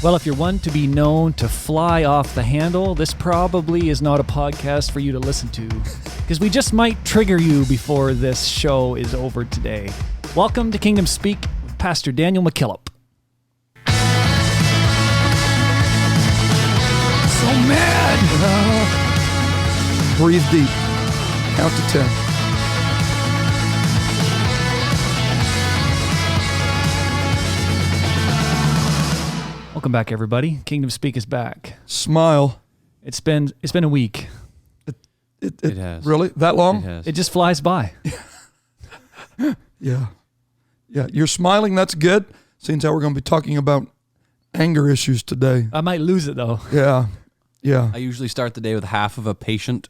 Well, if you're one to be known to fly off the handle, this probably is not a podcast for you to listen to, because we just might trigger you before this show is over today. Welcome to Kingdom Speak with Pastor Daniel McKillop. So mad! Breathe deep. Count to 10. Welcome back, everybody. Kingdom Speak is back. Smile. It's been a week. It has. Really? That long? It has. It just flies by. Yeah. You're smiling. That's good. Seems how we're going to be talking about anger issues today. I might lose it, though. Yeah. I usually start the day with half of a patient.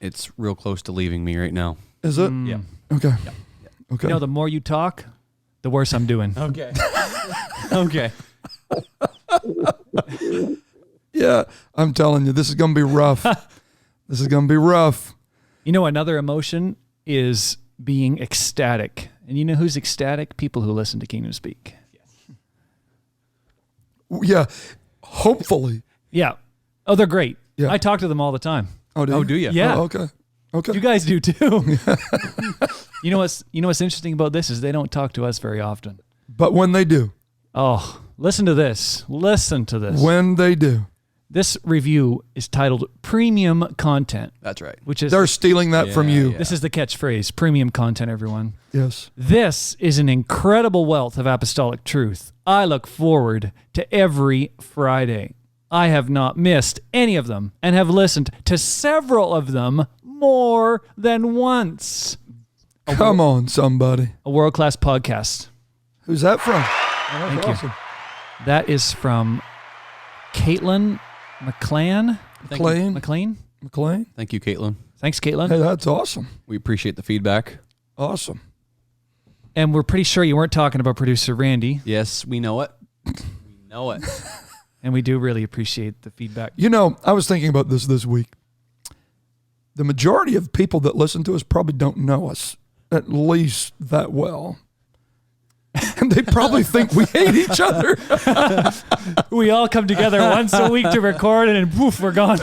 It's real close to leaving me right now. Is it? Yeah. Okay. Yeah. Okay. You know, the more you talk, the worse I'm doing. Okay. Okay. Yeah. I'm telling you, this is going to be rough. This is going to be rough. You know, another emotion is being ecstatic. And you know who's ecstatic? People who listen to Kingdom Speak. Yeah. Hopefully. Yeah. Oh, they're great. Yeah. I talk to them all the time. Oh, do you? Yeah. Oh, okay. Okay. You guys do too. You know what's interesting about this is they don't talk to us very often. But when they do. Oh, listen to this. Listen to this. When they do. This review is titled Premium Content. That's right. Which is They're stealing that from you. This is the catchphrase, premium content, everyone. Yes. This is an incredible wealth of apostolic truth. I look forward to every Friday. I have not missed any of them and have listened to several of them more than once. Come on, somebody. A world-class podcast. Who's that from? Thank Awesome. you. That is from Caitlin McLean. McLean? Thank you, Caitlin. Thanks, Caitlin. Hey, that's awesome. We appreciate the feedback. Awesome. And we're pretty sure you weren't talking about producer Randy. Yes, we know it. We know it. And we do really appreciate the feedback. You know, I was thinking about this week. The majority of people that listen to us probably don't know us at least that well. And they probably think we hate each other. We all come together once a week to record, and then poof, we're gone.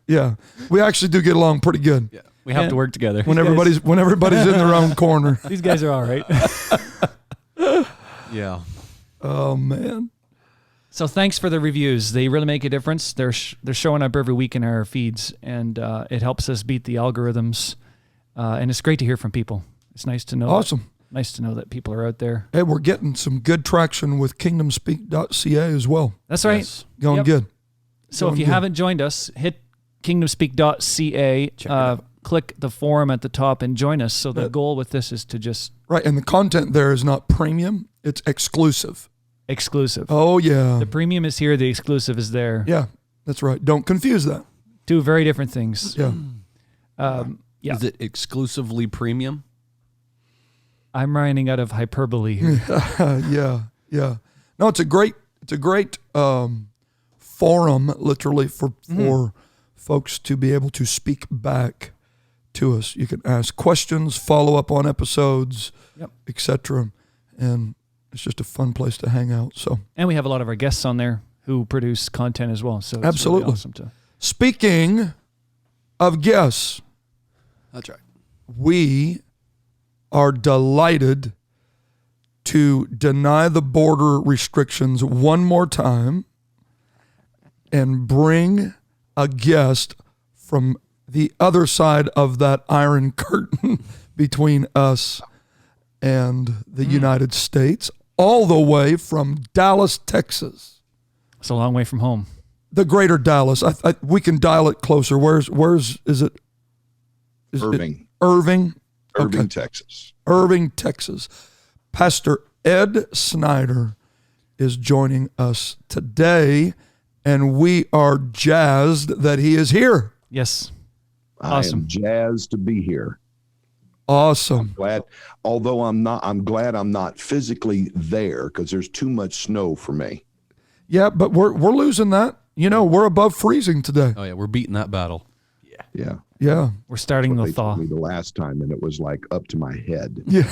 Yeah. We actually do get along pretty good. Yeah. We have to work together. When everybody's in their own corner. These guys are all right. Yeah. Oh man. So thanks for the reviews. They really make a difference. They're showing up every week in our feeds, and it helps us beat the algorithms. And it's great to hear from people. It's nice to know. Awesome. Nice to know that people are out there. Hey, we're getting some good traction with kingdomspeak.ca as well. That's right. Yes. Going good. So if you haven't joined us, hit kingdomspeak.ca, click the forum at the top and join us. So the goal with this is to just... Right, and the content there is not premium, it's exclusive. Exclusive. Oh, yeah. The premium is here, the exclusive is there. Yeah, that's right. Don't confuse that. Two very different things. Yeah. Yeah. Is it exclusively premium? I'm running out of hyperbole here. Yeah. No, it's a great forum, literally, for folks to be able to speak back to us. You can ask questions, follow up on episodes, etc. And it's just a fun place to hang out. So, and we have a lot of our guests on there who produce content as well. So it's absolutely really awesome to... Speaking of guests, That's right. we are delighted to deny the border restrictions one more time and bring a guest from the other side of that iron curtain between us and the United States, all the way from Dallas, Texas. It's a long way from home. The greater Dallas. We can dial it closer. Where's is it? Irving. Irving, Texas. Irving, Texas. Pastor Ed Snyder is joining us today, and we are jazzed that he is here. Yes. I Awesome. am jazzed to be here. Awesome. Glad, although I'm glad I'm not physically there because there's too much snow for me. Yeah, but we're losing that. You know, we're above freezing today. Oh, yeah. We're beating that battle. Yeah. Yeah. We're starting What the they thaw. told me the last time, and it was like up to my head. Yeah.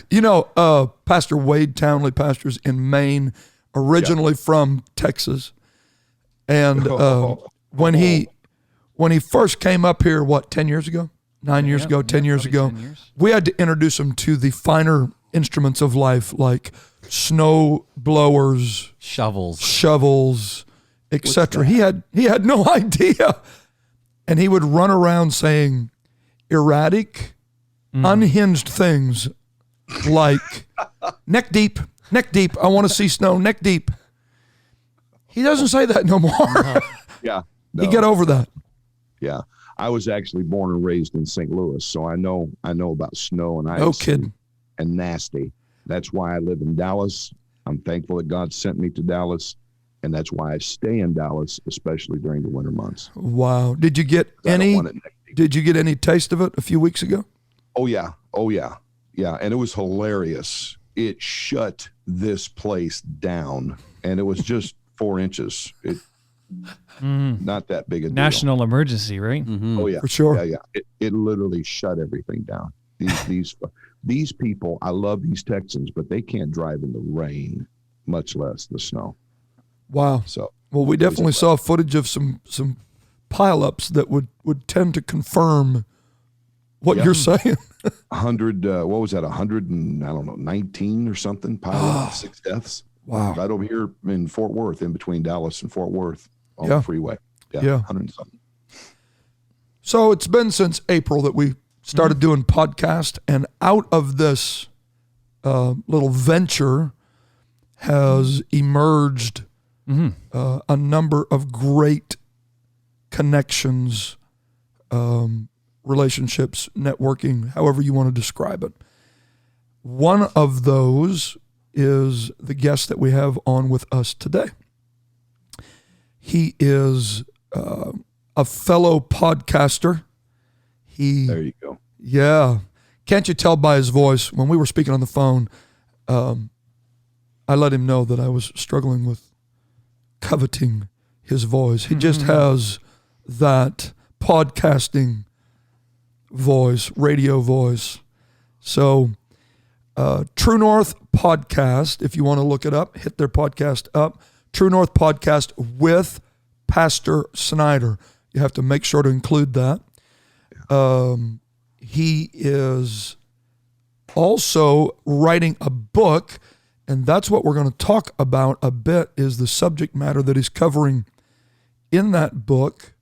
You know, Pastor Wade Townley pastors in Maine. originally from Texas. And when he first came up here, 10 years ago? 9 years ago, 10 years ago, 10 years. we had to introduce him to the finer instruments of life, like snow blowers, shovels, etc. He had no idea. And he would run around saying erratic, unhinged things like neck deep, I want to see snow, neck deep. He doesn't say that no more. Yeah. He got over that. Yeah. I was actually born and raised in St. Louis, so I know about snow and ice. No kidding. And nasty. That's why I live in Dallas. I'm thankful that God sent me to Dallas, and that's why I stay in Dallas, especially during the winter months. Wow. Did you get any taste of it a few weeks ago? Oh yeah. Yeah, and it was hilarious. It shut this place down, and it was just 4 inches. Not that big a deal. National emergency, right? Oh yeah, For sure. Yeah. It literally shut everything down. These people, I love these Texans, but they can't drive in the rain, much less the snow. Wow. So, well, we definitely saw footage of some pileups that would tend to confirm what you're saying. 100. What was that? 100 and I don't know, 19 or something. Pileup, 6 deaths. Wow. Right over here in Fort Worth, in between Dallas and Fort Worth. On the freeway. Yeah. 100 and something. So it's been since April that we started doing podcast, and out of this little venture has emerged a number of great connections, relationships, networking, however you want to describe it. One of those is the guest that we have on with us today. He is a fellow podcaster. There you go. Yeah. Can't you tell by his voice? When we were speaking on the phone, I let him know that I was struggling with coveting his voice. He just has that podcasting voice, radio voice. So True North Podcast, if you want to look it up, hit their podcast up. True North Podcast with Pastor Snyder. You have to make sure to include that. He is also writing a book, and that's what we're going to talk about a bit, is the subject matter that he's covering in that book.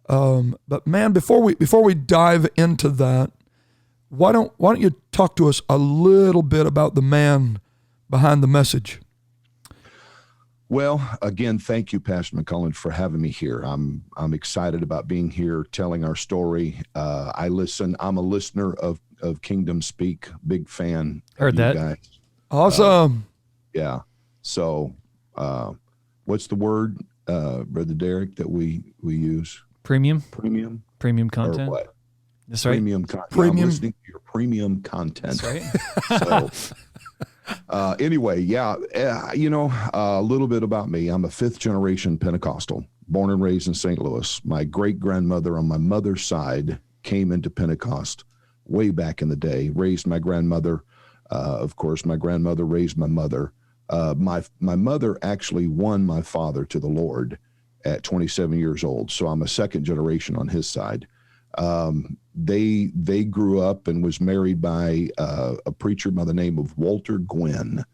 But man, before we dive into that, why don't you talk to us a little bit about the man behind the message? Well, again, thank you, Pastor McCullen, for having me here. I'm excited about being here, telling our story. I'm a listener of Kingdom Speak, big fan. Heard of that. you guys. Awesome. Yeah. So, what's the word, Brother Derek, that we use? Premium Premium content. Or what? That's right. Premium content. Premium. I'm listening to your premium content. That's right. So, anyway, a little bit about me. I'm a 5th generation Pentecostal, born and raised in St. Louis. My great grandmother on my mother's side came into Pentecost way back in the day, raised my grandmother. Of course, my grandmother raised my mother. My mother actually won my father to the Lord at 27 years old. So I'm a 2nd generation on his side. They grew up and was married by a preacher by the name of Walter Gwynn,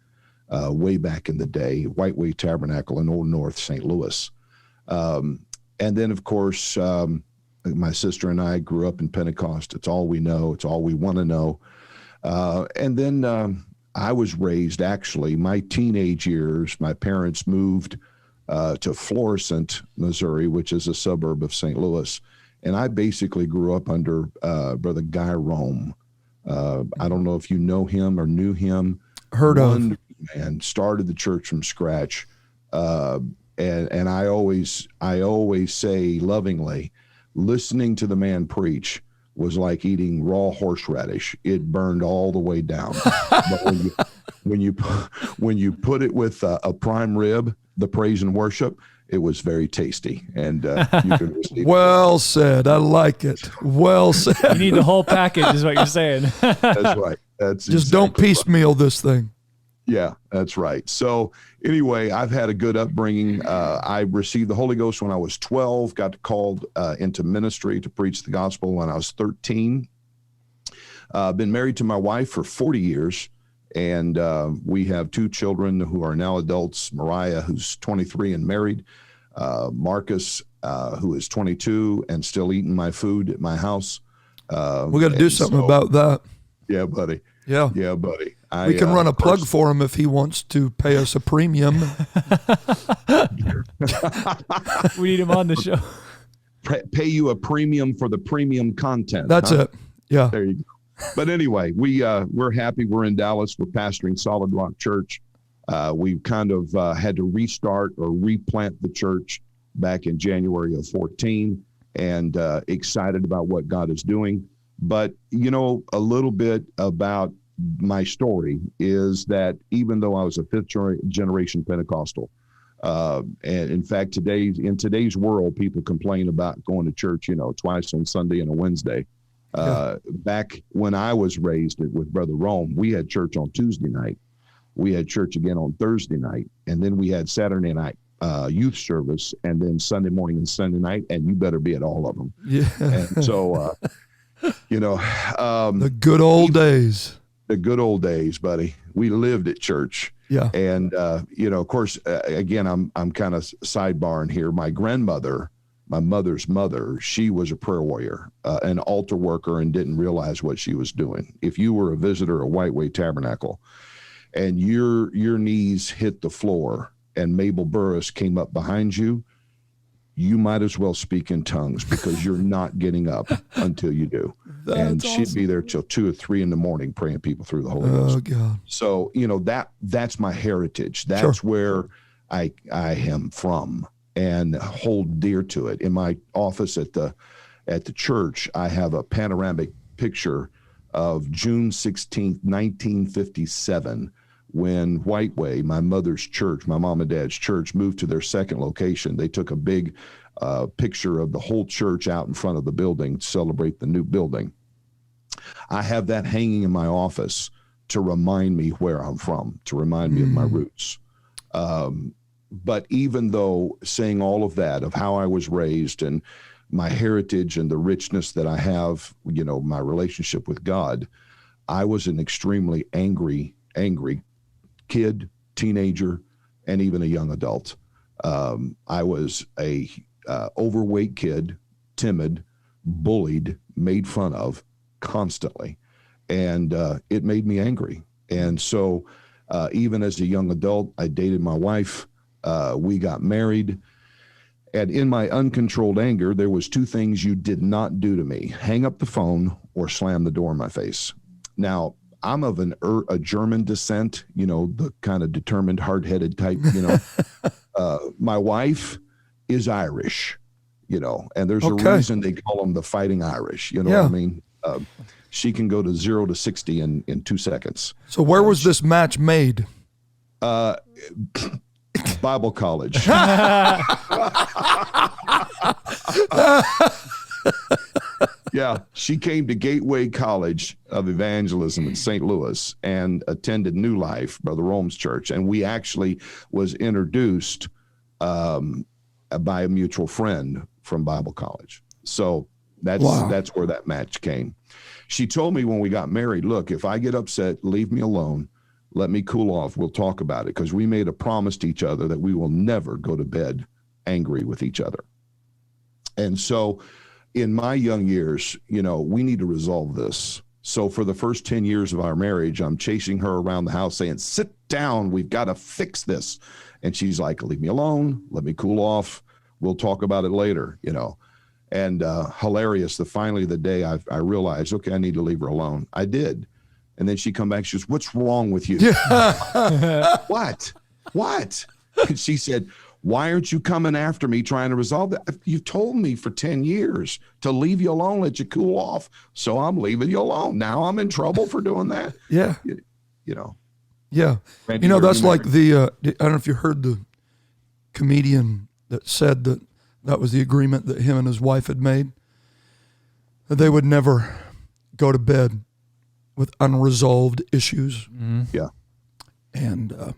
way back in the day, White Way Tabernacle in Old North St. Louis. And then, of course, my sister and I grew up in Pentecost. It's all we know. It's all we want to know. And then I was raised, actually, my teenage years, my parents moved to Florissant, Missouri, which is a suburb of St. Louis. And I basically grew up under Brother Guy Rome. I don't know if you know him or knew him. Heard of. Man, started the church from scratch. And I always say lovingly, listening to the man preach was like eating raw horseradish. It burned all the way down. But when you put it with a prime rib, the praise and worship, it was very tasty. And you can receive Well said. I like it. Well said. You need the whole package, is what you're saying. That's right. That's Just don't piecemeal this thing. Yeah, that's right. So anyway, I've had a good upbringing. I received the Holy Ghost when I was 12, got called into ministry to preach the gospel when I was 13. Been married to my wife for 40 years, and we have 2 children who are now adults, Mariah, who's 23 and married, Marcus, who is 22 and still eating my food at my house. We got to do something about that. Yeah, buddy. Yeah. Yeah, buddy. We can run a plug for him if he wants to pay us a premium. We need him on the show. Pay you a premium for the premium content. That's it. Yeah. There you go. But anyway, we're happy. We're in Dallas. We're pastoring Solid Rock Church. We kind of had to restart or replant the church back in January of 14, and excited about what God is doing. But, a little bit about my story is that even though I was a 5th generation Pentecostal, and in fact, in today's world, people complain about going to church, twice on Sunday and a Wednesday. Back when I was raised with Brother Rome, we had church on Tuesday night. We had church again on Thursday night. And then we had Saturday night youth service, and then Sunday morning and Sunday night. And you better be at all of them. Yeah. And so, the good old days. The good old days, buddy. We lived at church. Yeah. And, of course, again, I'm kind of sidebarring here. My grandmother, my mother's mother, she was a prayer warrior, an altar worker, and didn't realize what she was doing. If you were a visitor at White Way Tabernacle and your knees hit the floor and Mabel Burris came up behind you, you might as well speak in tongues, because you're not getting up until you do. And she'd be there till 2 or 3 in the morning praying people through the Holy Ghost. Oh, God. So, that's my heritage. That's where I am from and hold dear to it. In my office at the church, I have a panoramic picture of June 16th, 1957, when White Way, my mother's church, my mom and dad's church, moved to their second location. They took a big picture of the whole church out in front of the building to celebrate the new building. I have that hanging in my office to remind me where I'm from, to remind me of my roots. But even though saying all of that, of how I was raised and my heritage and the richness that I have, my relationship with God, I was an extremely angry kid, teenager, and even a young adult. I was a overweight kid, timid, bullied, made fun of constantly, and it made me angry. And so even as a young adult, I dated my wife. We got married. And in my uncontrolled anger, there was 2 things you did not do to me: hang up the phone or slam the door in my face. Now, I'm of a German descent, the kind of determined, hard-headed type, My wife is Irish, and there's a reason they call them the Fighting Irish. You know what I mean? She can go to 0 to 60 in 2 seconds. So where was this match made? Bible college. Yeah, she came to Gateway College of Evangelism in St. Louis and attended New Life, Brother Rome's church. And we actually was introduced by a mutual friend from Bible college. So that's where that match came. She told me when we got married, look, if I get upset, leave me alone. Let me cool off. We'll talk about it, because we made a promise to each other that we will never go to bed angry with each other. And so in my young years, we need to resolve this. So for the first 10 years of our marriage, I'm chasing her around the house saying, sit down, we've got to fix this. And she's like, leave me alone, let me cool off. We'll talk about it later, And hilarious, finally the day I realized, okay, I need to leave her alone. I did. And then she come back, she goes, what's wrong with you? What? And she said, why aren't you coming after me trying to resolve that? You've told me for 10 years to leave you alone, let you cool off. So I'm leaving you alone. Now I'm in trouble for doing that. Yeah. Yeah. Randy, that's like I don't know if you heard the comedian that said that was the agreement that him and his wife had made, that they would never go to bed with unresolved issues. Yeah. And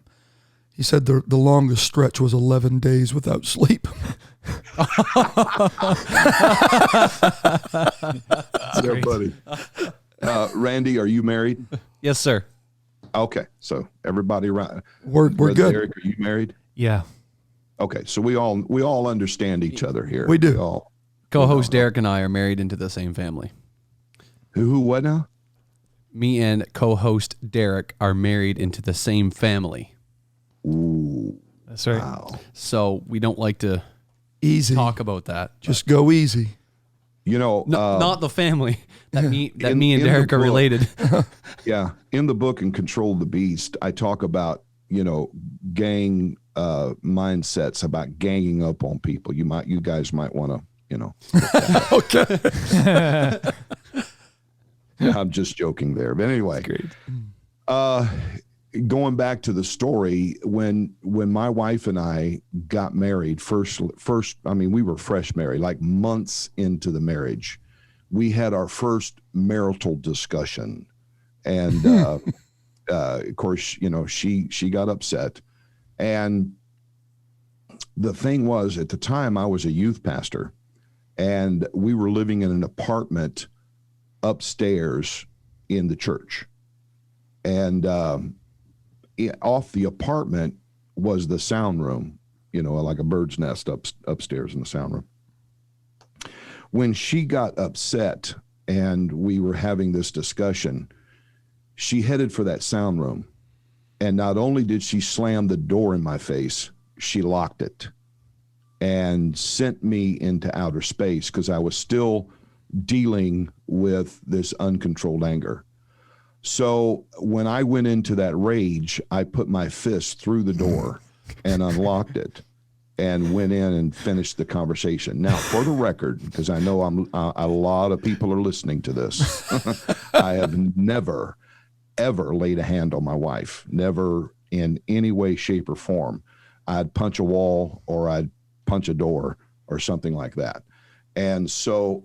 he said the longest stretch was 11 days without sleep. Yeah, buddy. Randy, are you married? Yes, sir. Okay, so everybody around. We're Brother good. Derek, are you married? Yeah. Okay, so we all understand each other here. We do. all. Co-host Derek and I are married into the same family. Who? What now? Me and co-host Derek are married into the same family. Ooh, That's right. wow. So we don't like to Easy. talk about that. Just go easy. You know, Not the family that me in and the Derek are book- related. yeah. In the book "Uncontrolled the Beast," I talk about gang mindsets, about ganging up on people. You guys might want to Okay. I'm just joking there, but anyway. Great. Going back to the story, when my wife and I got married, first, I mean, we were fresh married, like months into the marriage, we had our first marital discussion, and of course, she got upset, and the thing was, at the time, I was a youth pastor, and we were living in an apartment upstairs in the church, and off the apartment was the sound room, like a bird's nest upstairs in the sound room. When she got upset and we were having this discussion, she headed for that sound room, and not only did she slam the door in my face, she locked it and sent me into outer space, because I was still dealing with this uncontrolled anger. So when I went into that rage, I put my fist through the door and unlocked it and went in and finished the conversation. Now, for the record, because I know a lot of people are listening to this, I have never, ever laid a hand on my wife, never in any way, shape, or form. I'd punch a wall or I'd punch a door or something like that. And so,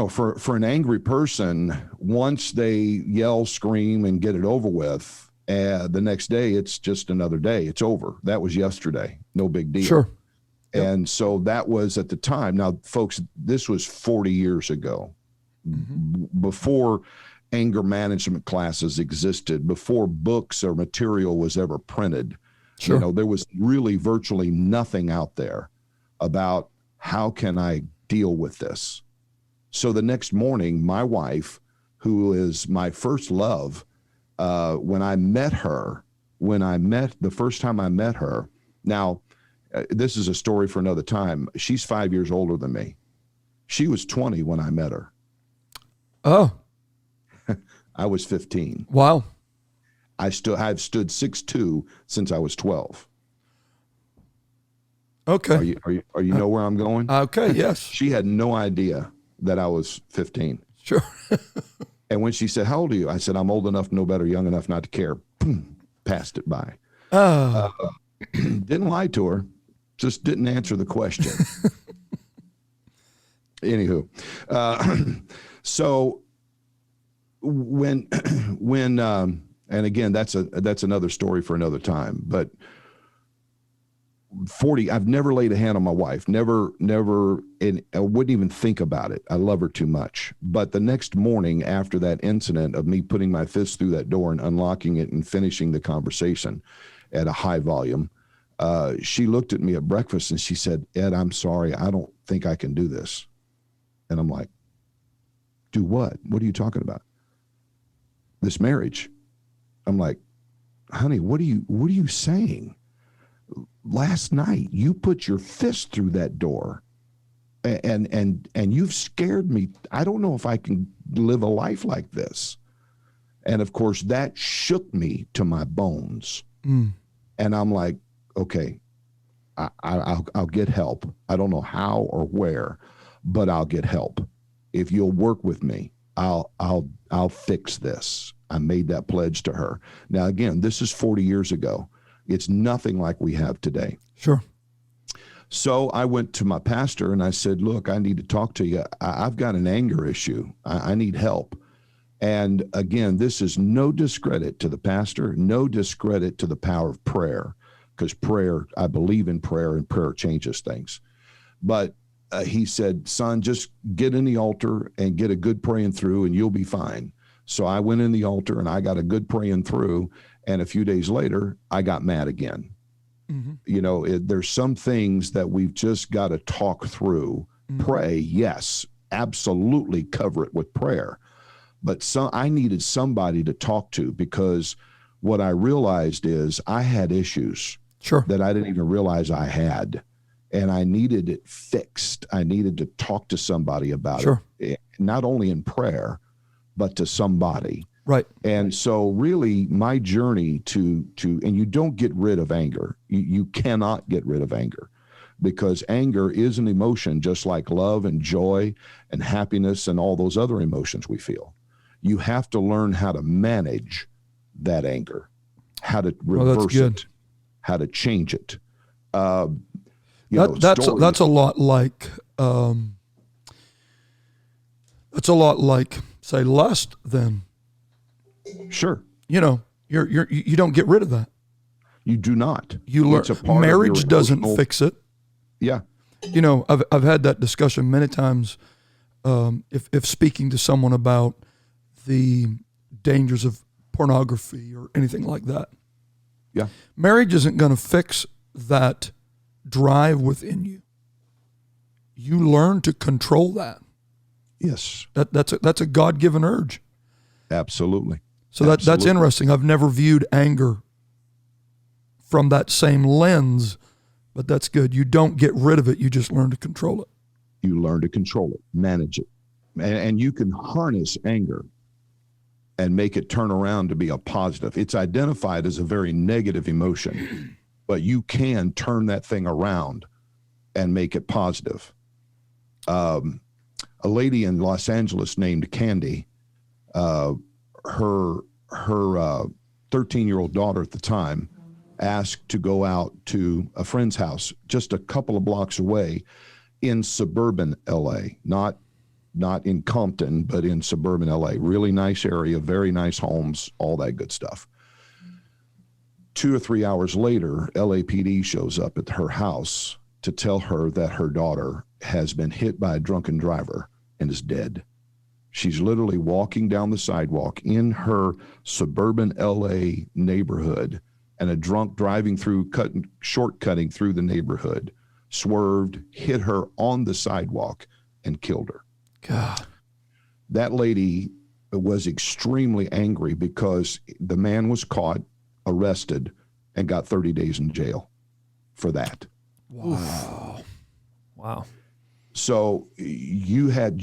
for an angry person, once they yell, scream, and get it over with, the next day, it's just another day. It's over. That was yesterday. No big deal. Sure. Yep. And so that was at the time. Now, folks, this was 40 years ago, before anger management classes existed, before books or material was ever printed. Sure. There was really virtually nothing out there about how can I deal with this. So the next morning, my wife, who is my first love, when I met the first time I met her, now, this is a story for another time. She's 5 years older than me. She was 20 when I met her. Oh, I was 15. wow. I've stood 6'2" since I was 12. Okay. Are you know where I'm going? Okay, yes. She had no idea that I was 15. Sure. And when she said, "How old are you?" I said, "I'm old enough to know better, young enough not to care." Passed it by. Didn't lie to her, just didn't answer the question. Anywho, so when and again, that's another story for another time. But 40, I've never laid a hand on my wife. Never, and I wouldn't even think about it. I love her too much. But the next morning after that incident of me putting my fist through that door and unlocking it and finishing the conversation at a high volume, she looked at me at breakfast and she said, "Ed, I'm sorry. I don't think I can do this." And I'm like, "Do what? What are you talking about?" "This marriage." I'm like, "Honey, what are you saying? Last night you put your fist through that door and you've scared me. I don't know if I can live a life like this." And of course that shook me to my bones. And I'm like, okay, I'll get help. I don't know how or where, but I'll get help. If you'll work with me, I'll fix this. I made that pledge to her. Now, again, this is 40 years ago. It's nothing like we have today. Sure. So I went to my pastor and I said, "Look, I need to talk to you. I've got an anger issue. I need help." And again, this is no discredit to the pastor, no discredit to the power of prayer, because prayer, I believe in prayer, and prayer changes things. But he said, son, just get in the altar and get a good praying through and you'll be fine. So I went in the altar and I got a good praying through. And a few days later, I got mad again. Mm-hmm. You know, there's some things that we've just got to talk through. Mm-hmm. Pray, yes, absolutely cover it with prayer. But I needed somebody to talk to, because what I realized is I had issues that I didn't even realize I had. And I needed it fixed. I needed to talk to somebody about it, not only in prayer, but to somebody. Right. And so really my journey to and you don't get rid of anger. You cannot get rid of anger, because anger is an emotion just like love and joy and happiness and all those other emotions we feel. You have to learn how to manage that anger, how to reverse it, how to change it. That's a lot like say lust then. Sure. You know, you don't get rid of that. You do not. You learn. Marriage doesn't fix it. Yeah. You know, I've had that discussion many times. If speaking to someone about the dangers of pornography or anything like that. Yeah. Marriage isn't going to fix that drive within you. You learn to control that. Yes. That's a God-given urge. Absolutely. So that's interesting. I've never viewed anger from that same lens, but that's good. You don't get rid of it. You just learn to control it. You learn to control it, manage it. And you can harness anger and make it turn around to be a positive. It's identified as a very negative emotion, but you can turn that thing around and make it positive. A lady in Los Angeles named Candy, her 13-year-old daughter at the time asked to go out to a friend's house just a couple of blocks away in suburban LA, not in Compton, but in suburban LA. Really nice area, very nice homes, all that good stuff. 2 or 3 hours later, LAPD shows up at her house to tell her that her daughter has been hit by a drunken driver and is dead. She's literally walking down the sidewalk in her suburban LA neighborhood, and a drunk driving through, shortcutting through the neighborhood, swerved, hit her on the sidewalk, and killed her. God. That lady was extremely angry because the man was caught, arrested, and got 30 days in jail for that. Wow. Wow. So you guys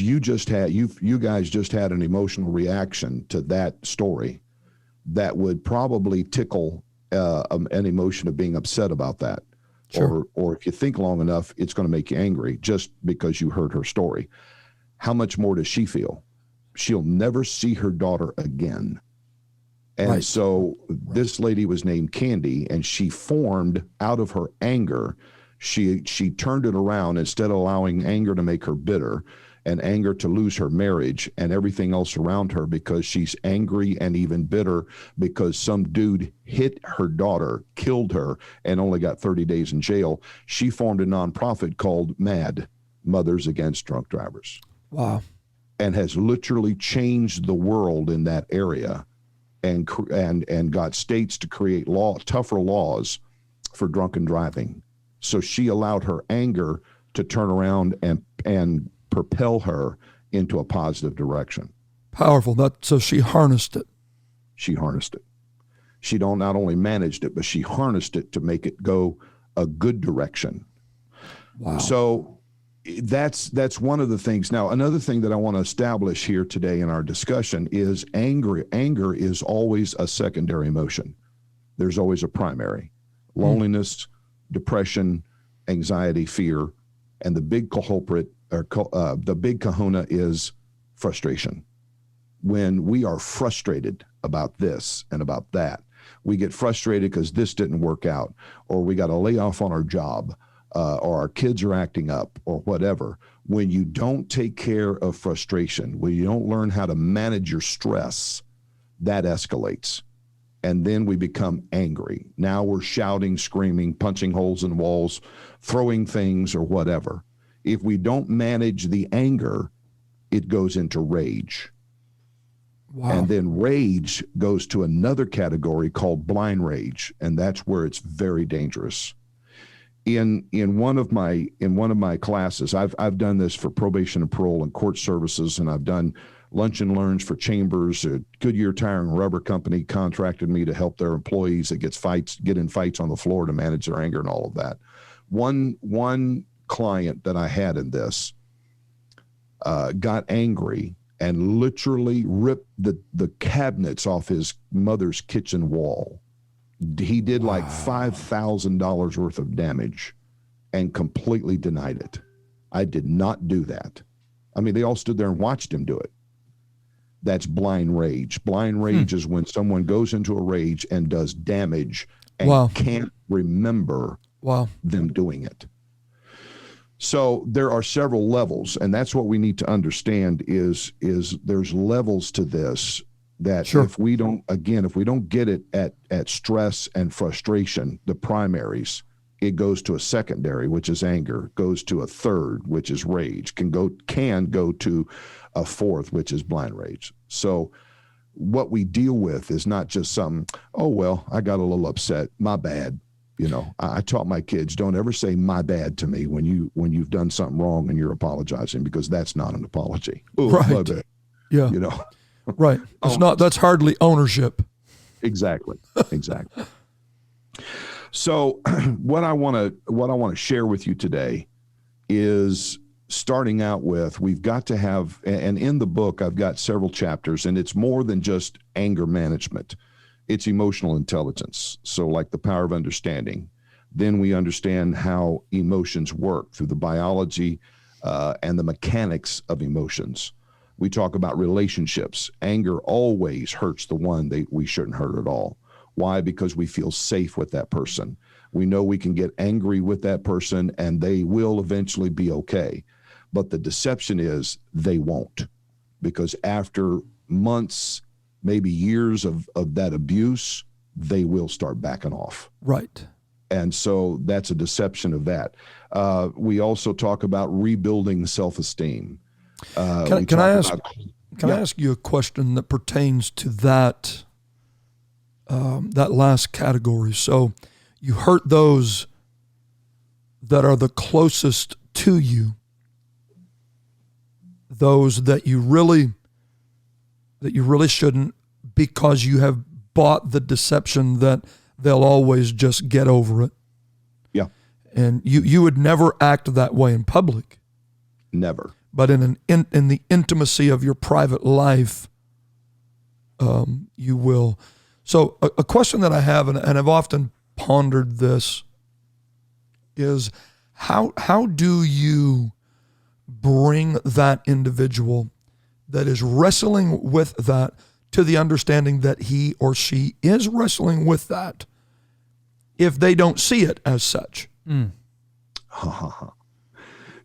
just had an emotional reaction to that story that would probably tickle an emotion of being upset about that. Sure. Or if you think long enough, it's going to make you angry just because you heard her story. How much more does she feel? She'll never see her daughter again. And so this lady was named Candy, and she formed out of her anger. She turned it around. Instead of allowing anger to make her bitter and anger to lose her marriage and everything else around her, because she's angry and even bitter because some dude hit her daughter, killed her, and only got 30 days in jail. She formed a nonprofit called MAD, Mothers Against Drunk Drivers. Wow. And has literally changed the world in that area, and got states to create tougher laws for drunken driving. So she allowed her anger to turn around and propel her into a positive direction. Powerful. So she harnessed it. She harnessed it. She not only managed it, but she harnessed it to make it go a good direction. Wow. So that's one of the things. Now, another thing that I want to establish here today in our discussion is anger. Anger is always a secondary emotion. There's always a primary. Loneliness, depression, anxiety, fear, and the big culprit, or the big kahuna, is frustration. When we are frustrated about this and about that, we get frustrated because this didn't work out, or we got a layoff on our job, or our kids are acting up, or whatever. when you don't take care of frustration, when you don't learn how to manage your stress, that escalates. And then we become angry. Now we're shouting, screaming, punching holes in walls, throwing things or whatever. If we don't manage the anger, it goes into rage. Wow. And then rage goes to another category called blind rage, and that's where it's very dangerous. In one of my classes, I've done this for probation and parole and court services, and I've done lunch and learns for Chambers. Goodyear Tire and Rubber Company contracted me to help their employees that get in fights on the floor to manage their anger and all of that. One client that I had in this got angry and literally ripped the cabinets off his mother's kitchen wall. He did like $5,000 worth of damage and completely denied it. I did not do that. I mean, they all stood there and watched him do it. That's blind rage. Blind rage is when someone goes into a rage and does damage and can't remember them doing it. So there are several levels, and that's what we need to understand is there's levels to this that if we don't get it at stress and frustration, the primaries, it goes to a secondary, which is anger, goes to a third, which is rage, can go to a fourth, which is blind rage. So what we deal with is not just something, oh, well, I got a little upset, my bad. You know, I taught my kids, don't ever say my bad to me when you've done something wrong and you're apologizing, because that's not an apology. Oh, right. My bad. Yeah. You know. Right. It's not, that's hardly ownership. Exactly. So what I want to share with you today is, starting out with, we've got to have, and in the book I've got several chapters, and it's more than just anger management. It's emotional intelligence. So like the power of understanding. Then we understand how emotions work through the biology and the mechanics of emotions. We talk about relationships. Anger always hurts the one that we shouldn't hurt at all. Why? Because we feel safe with that person. We know we can get angry with that person and they will eventually be okay. But the deception is they won't, because after months, maybe years of that abuse, they will start backing off. Right. And so that's a deception of that. We also talk about rebuilding self-esteem. Can I ask you a question that pertains to that that last category? So you hurt those that are the closest to you, those that you really shouldn't, because you have bought the deception that they'll always just get over it. Yeah. And you would never act that way in public. Never. But in the intimacy of your private life, you will. So a question that I have, and I've often pondered this, is how do you bring that individual that is wrestling with that to the understanding that he or she is wrestling with that, if they don't see it as such?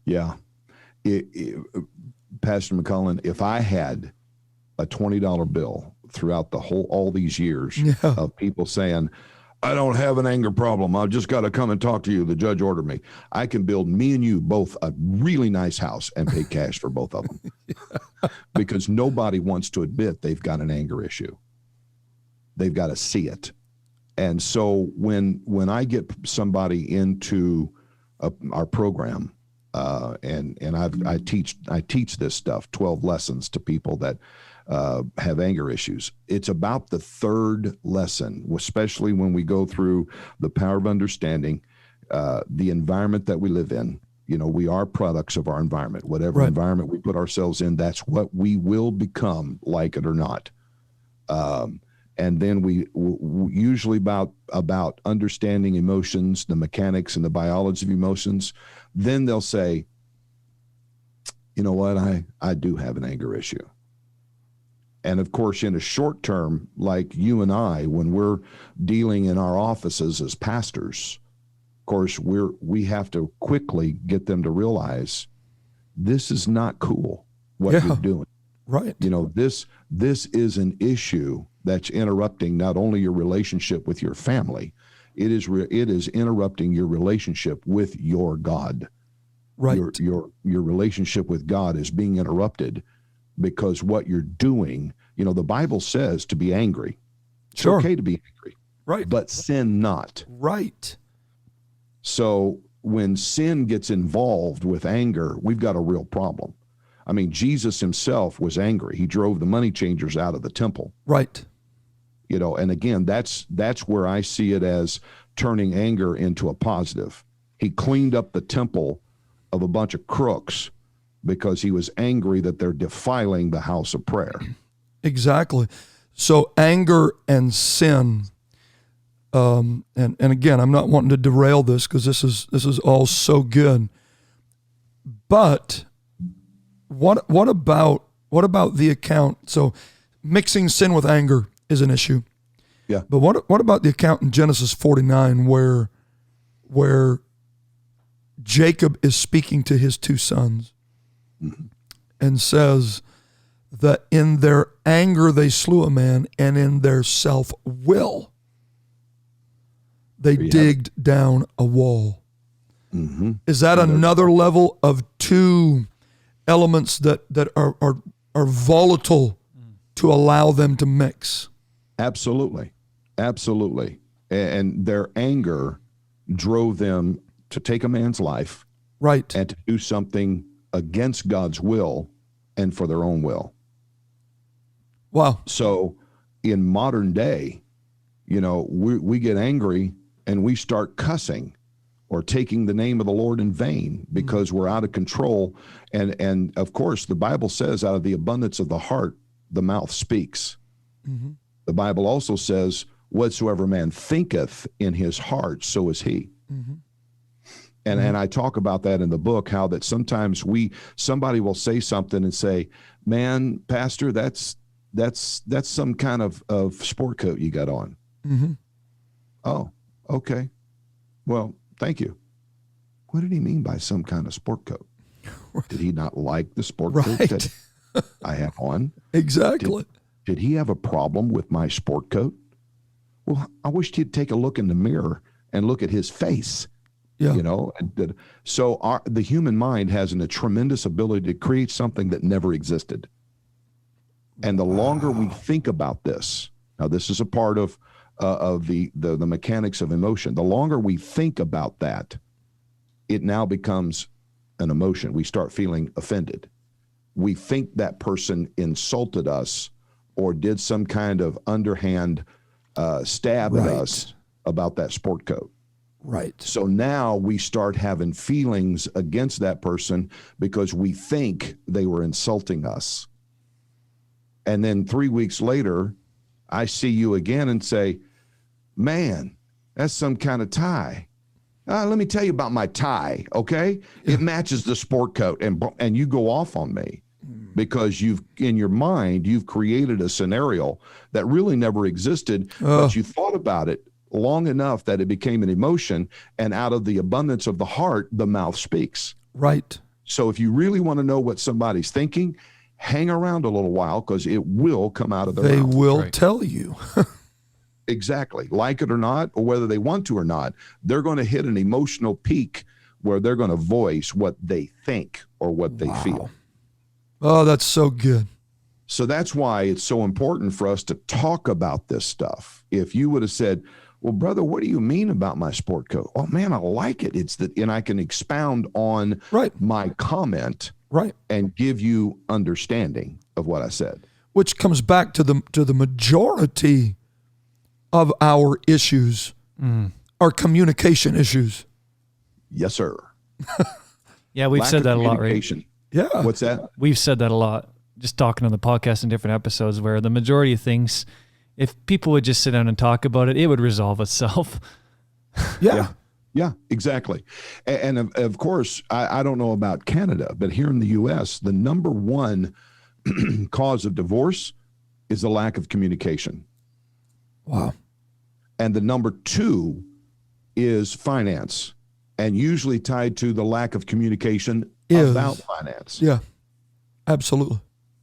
Yeah. Pastor McCullen, if I had a $20 bill throughout all these years of people saying, I don't have an anger problem, I've just got to come and talk to you, the judge ordered me, I can build me and you both a really nice house and pay cash for both of them. Because nobody wants to admit they've got an anger issue. They've got to see it. And so when I get somebody into our program, and I teach this stuff, 12 lessons to people that have anger issues. It's about the third lesson, especially when we go through the power of understanding, the environment that we live in. You know, we are products of our environment. Whatever environment we put ourselves in, that's what we will become, like it or not. And then we usually about understanding emotions, the mechanics and the biology of emotions. Then they'll say, you know what, I do have an anger issue. And of course, in a short term, like you and I, when we're dealing in our offices as pastors, of course, we have to quickly get them to realize this is not cool what Yeah. you're doing. Right. You know, this is an issue that's interrupting not only your relationship with your family, it is interrupting your relationship with your God. Right. Your relationship with God is being interrupted because what you're doing, you know, the Bible says to be angry. It's Sure. okay to be angry, Right. but sin not. Right. So when sin gets involved with anger, we've got a real problem. I mean, Jesus himself was angry. He drove the money changers out of the temple. Right. You know, and again, that's where I see it as turning anger into a positive. He cleaned up the temple of a bunch of crooks because he was angry that they're defiling the house of prayer. Exactly. So anger and sin, and again, I'm not wanting to derail this because this is all so good. But what about the account? So mixing sin with anger is an issue. Yeah. But what about the account in Genesis 49 where Jacob is speaking to his two sons and says that in their anger they slew a man, and in their self-will they digged down a wall. Mm-hmm. Is that another level of two elements that are volatile to allow them to mix? Absolutely. Absolutely. And their anger drove them to take a man's life. Right. And to do something against God's will and for their own will. Wow. So in modern day, you know, we get angry and we start cussing or taking the name of the Lord in vain because we're out of control. And of course, the Bible says out of the abundance of the heart, the mouth speaks. Mm-hmm. The Bible also says, whatsoever man thinketh in his heart, so is he. Mm-hmm. And I talk about that in the book, how that sometimes somebody will say something and say, man, pastor, that's some kind of sport coat you got on. Mm-hmm. Oh, okay. Well, thank you. What did he mean by some kind of sport coat? Did he not like the sport coat that I have on? Exactly. Did he have a problem with my sport coat? Well, I wished he'd take a look in the mirror and look at his face. Yeah. You know, so the human mind has a tremendous ability to create something that never existed. And the longer we think about this, now this is a part of the mechanics of emotion. The longer we think about that, it now becomes an emotion. We start feeling offended. We think that person insulted us or did some kind of underhand stab at us about that sport coat. Right. So now we start having feelings against that person because we think they were insulting us. And then 3 weeks later, I see you again and say, man, that's some kind of tie. Let me tell you about my tie, okay? It matches the sport coat, and you go off on me because in your mind, you've created a scenario that really never existed, but you thought about it long enough that it became an emotion, and out of the abundance of the heart, the mouth speaks. Right. So if you really want to know what somebody's thinking, hang around a little while because it will come out of their mouth. They will tell you. Exactly. Like it or not, or whether they want to or not, they're going to hit an emotional peak where they're going to voice what they think or what they feel. Oh, that's so good. So that's why it's so important for us to talk about this stuff. If you would have said, well, brother, what do you mean about my sport coat? Oh, man, I like it. And I can expound on my comment and give you understanding of what I said. Which comes back to the majority of our issues are communication issues. Yes, sir. Yeah, we've said that a lot, right? Yeah. What's that? We've said that a lot, just talking on the podcast in different episodes, where the majority of things, if people would just sit down and talk about it, it would resolve itself. Yeah, exactly. And of course, I don't know about Canada, but here in the U.S., the number one cause of divorce is the lack of communication. Wow. And the number two is finance, and usually tied to the lack of communication is finance. Yeah, absolutely.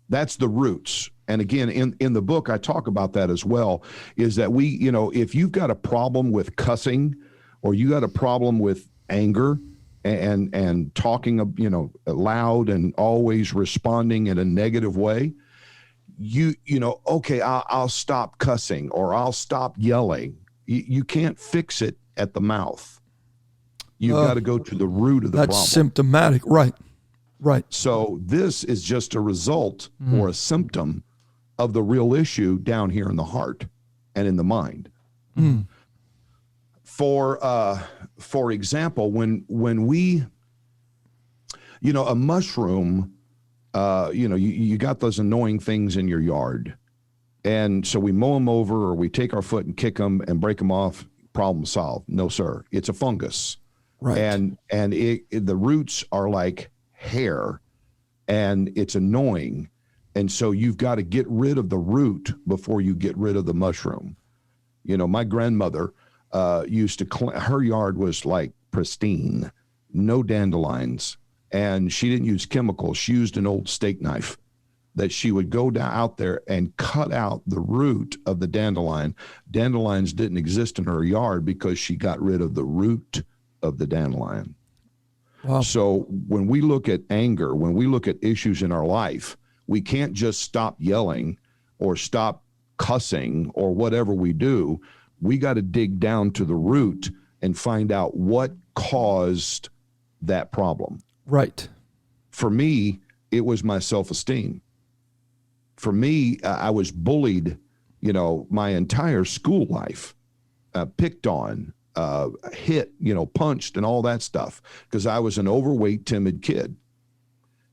That's the roots. And again, in the book, I talk about that as well, is that if you've got a problem with cussing, or you got a problem with anger and talking, loud and always responding in a negative way, okay, I'll stop cussing, or I'll stop yelling. You can't fix it at the mouth. You've got to go to the root of the problem. That's symptomatic. Right. So this is just a result or a symptom of the real issue down here in the heart and in the mind. For example, when we, a mushroom, you got those annoying things in your yard, and so we mow them over, or we take our foot and kick them and break them off. Problem solved. No, sir. It's a fungus, Right. And the roots are like hair, and it's annoying. And so you've got to get rid of the root before you get rid of the mushroom. My grandmother used to her yard was like pristine, no dandelions, and she didn't use chemicals. She used an old steak knife that she would go down out there and cut out the root of the dandelion. Dandelions didn't exist in her yard because she got rid of the root of the dandelion. Wow. So when we look at anger, when we look at issues in our life, we can't just stop yelling or stop cussing or whatever we do. We got to dig down to the root and find out what caused that problem. Right. For me, it was my self-esteem. For me, I was bullied, my entire school life, picked on, hit, punched and all that stuff, because I was an overweight, timid kid.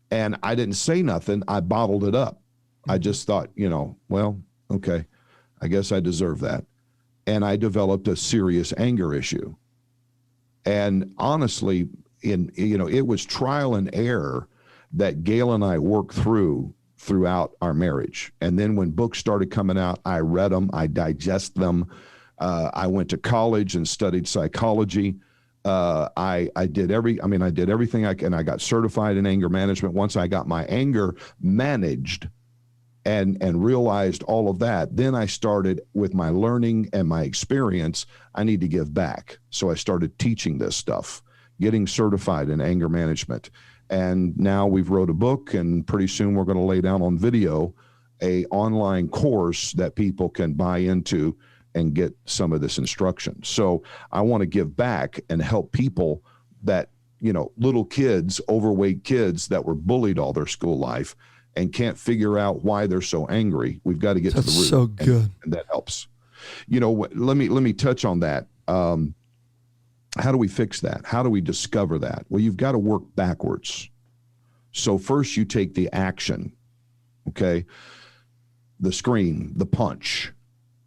And I didn't say nothing. I bottled it up. I just thought, well, okay, I guess I deserve that. And I developed a serious anger issue. And honestly, it was trial and error that Gail and I worked throughout our marriage. And then when books started coming out, I read them, I digest them. I went to college and studied psychology. I did everything I can. I got certified in anger management. Once I got my anger managed and realized all of that, then I started with my learning and my experience. I need to give back. So I started teaching this stuff, getting certified in anger management. And now we've wrote a book, and pretty soon we're going to lay down on video a online course that people can buy into and get some of this instruction. So I want to give back and help people that, little kids, overweight kids that were bullied all their school life and can't figure out why they're so angry. We've got to get to the root. That's so good. And that helps. Let me touch on that. How do we fix that? How do we discover that? Well, you've got to work backwards. So first you take the action, okay? The scream, the punch.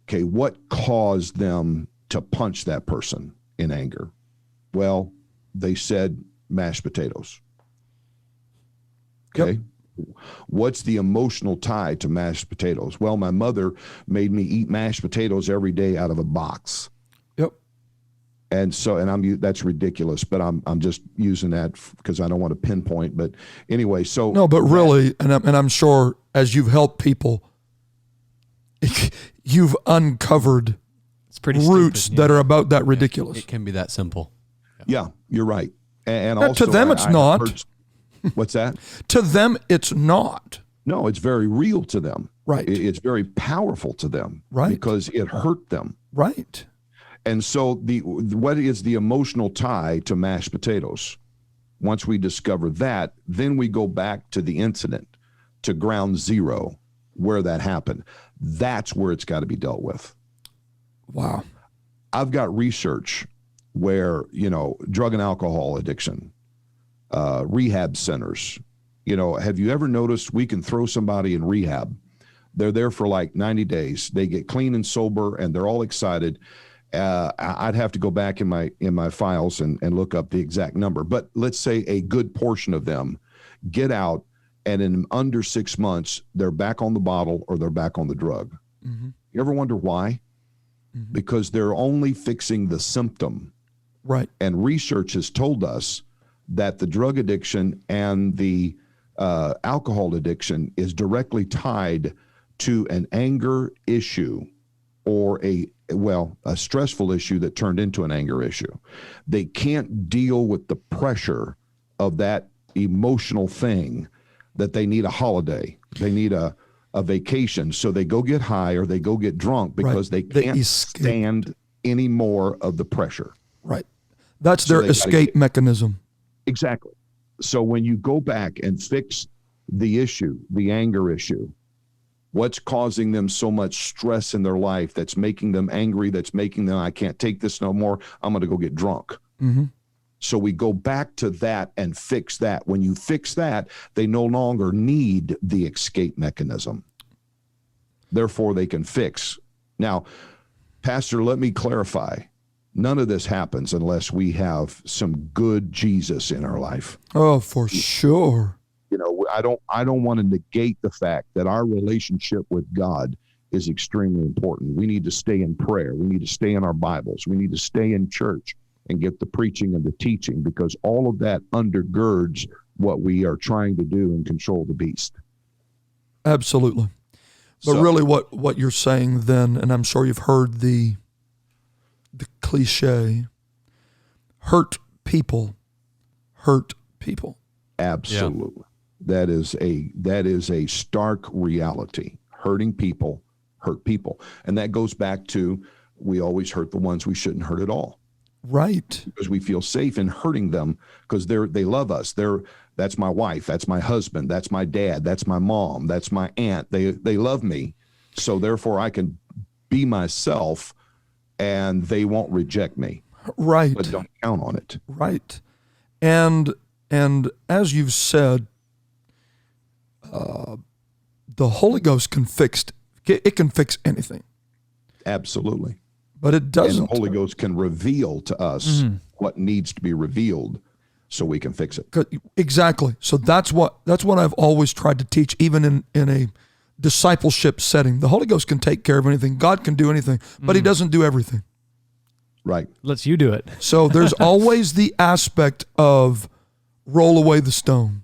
Okay, what caused them to punch that person in anger? Well, they said mashed potatoes. Okay. Yep. What's the emotional tie to mashed potatoes? Well, my mother made me eat mashed potatoes every day out of a box. Yep. And so, that's ridiculous, but I'm just using that because I don't want to pinpoint. But anyway, so no, but really, and I'm sure as you've helped people, you've uncovered roots that are about that ridiculous. It can be that simple. Yeah, you're right. And also, to them, it's not. What's that? To them, it's not. No, it's very real to them. Right. It's very powerful to them. Right. Because it hurt them. Right. And so what is the emotional tie to mashed potatoes? Once we discover that, then we go back to the incident, to ground zero, where that happened. That's where it's got to be dealt with. Wow. I've got research where, drug and alcohol addiction, rehab centers, have you ever noticed we can throw somebody in rehab? They're there for like 90 days. They get clean and sober and they're all excited. I'd have to go back in my files and look up the exact number, but let's say a good portion of them get out, and in under 6 months, they're back on the bottle or they're back on the drug. Mm-hmm. You ever wonder why? Mm-hmm. Because they're only fixing the symptom. Right. And research has told us that the drug addiction and the alcohol addiction is directly tied to an anger issue or a stressful issue that turned into an anger issue. They can't deal with the pressure of that emotional thing that they need a holiday. They need a vacation. So they go get high or they go get drunk because they can't stand any more of the pressure. Right. That's their escape mechanism. Exactly. So when you go back and fix the issue, the anger issue, what's causing them so much stress in their life that's making them angry, that's making them, I can't take this no more, I'm going to go get drunk. Mm-hmm. So we go back to that and fix that. When you fix that, they no longer need the escape mechanism. Therefore, they can fix. Now, Pastor, let me clarify. None of this happens unless we have some good Jesus in our life. Oh, for sure. You know, I don't want to negate the fact that our relationship with God is extremely important. We need to stay in prayer. We need to stay in our Bibles. We need to stay in church and get the preaching and the teaching, because all of that undergirds what we are trying to do and control the beast. Absolutely. But really what you're saying then, and I'm sure you've heard the cliche, hurt people hurt people. Absolutely. Yeah. That is a stark reality. Hurting people hurt people. And that goes back to, we always hurt the ones we shouldn't hurt at all. Right. Because we feel safe in hurting them because they love us. That's my wife, that's my husband, that's my dad, that's my mom, that's my aunt. They love me. So therefore I can be myself and they won't reject me. Right. But don't count on it. Right. And as you've said, the Holy Ghost can fix anything. Absolutely. But it doesn't. And the Holy Ghost can reveal to us what needs to be revealed so we can fix it. Exactly. So that's what I've always tried to teach, even in a discipleship setting. The Holy Ghost can take care of anything. God can do anything, but he doesn't do everything. Right. Lets you do it. So there's always the aspect of roll away the stone.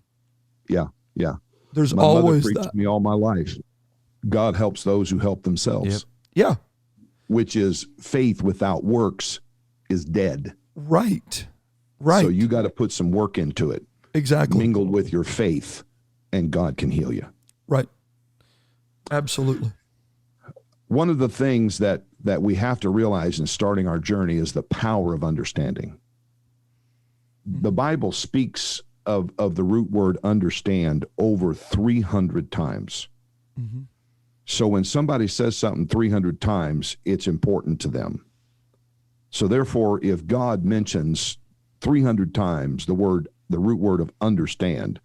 Yeah. Yeah. There's my always mother preached that. to me all my life. God helps those who help themselves. Yep. Yeah. Which is faith without works is dead. Right. Right. So you got to put some work into it. Exactly. Mingled with your faith, and God can heal you. Right. Absolutely. One of the things that we have to realize in starting our journey is the power of understanding. The Bible speaks of the root word understand over 300 times. Mm-hmm. So when somebody says something 300 times, it's important to them. So therefore, if God mentions 300 times the root word of understand,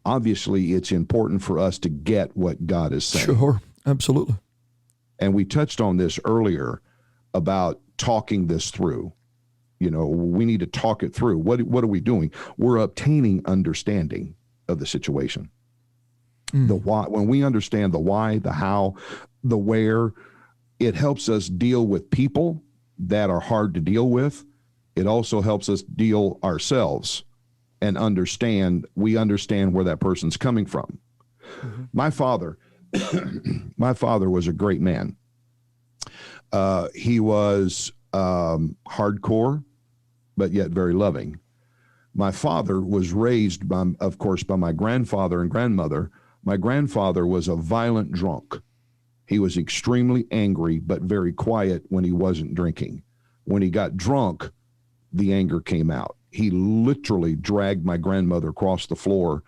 obviously it's important for us to get what God is saying. Sure, absolutely. And we touched on this earlier about talking this through. You know, we need to talk it through. What are we doing? We're obtaining understanding of the situation. The why. When we understand the why, the how, the where, it helps us deal with people that are hard to deal with. It also helps us deal ourselves and we understand where that person's coming from. Mm-hmm. My father was a great man. He was hardcore, but yet very loving. My father was raised, by my grandfather and grandmother. My grandfather was a violent drunk. He was extremely angry, but very quiet when he wasn't drinking. When he got drunk, the anger came out. He literally dragged my grandmother across the floor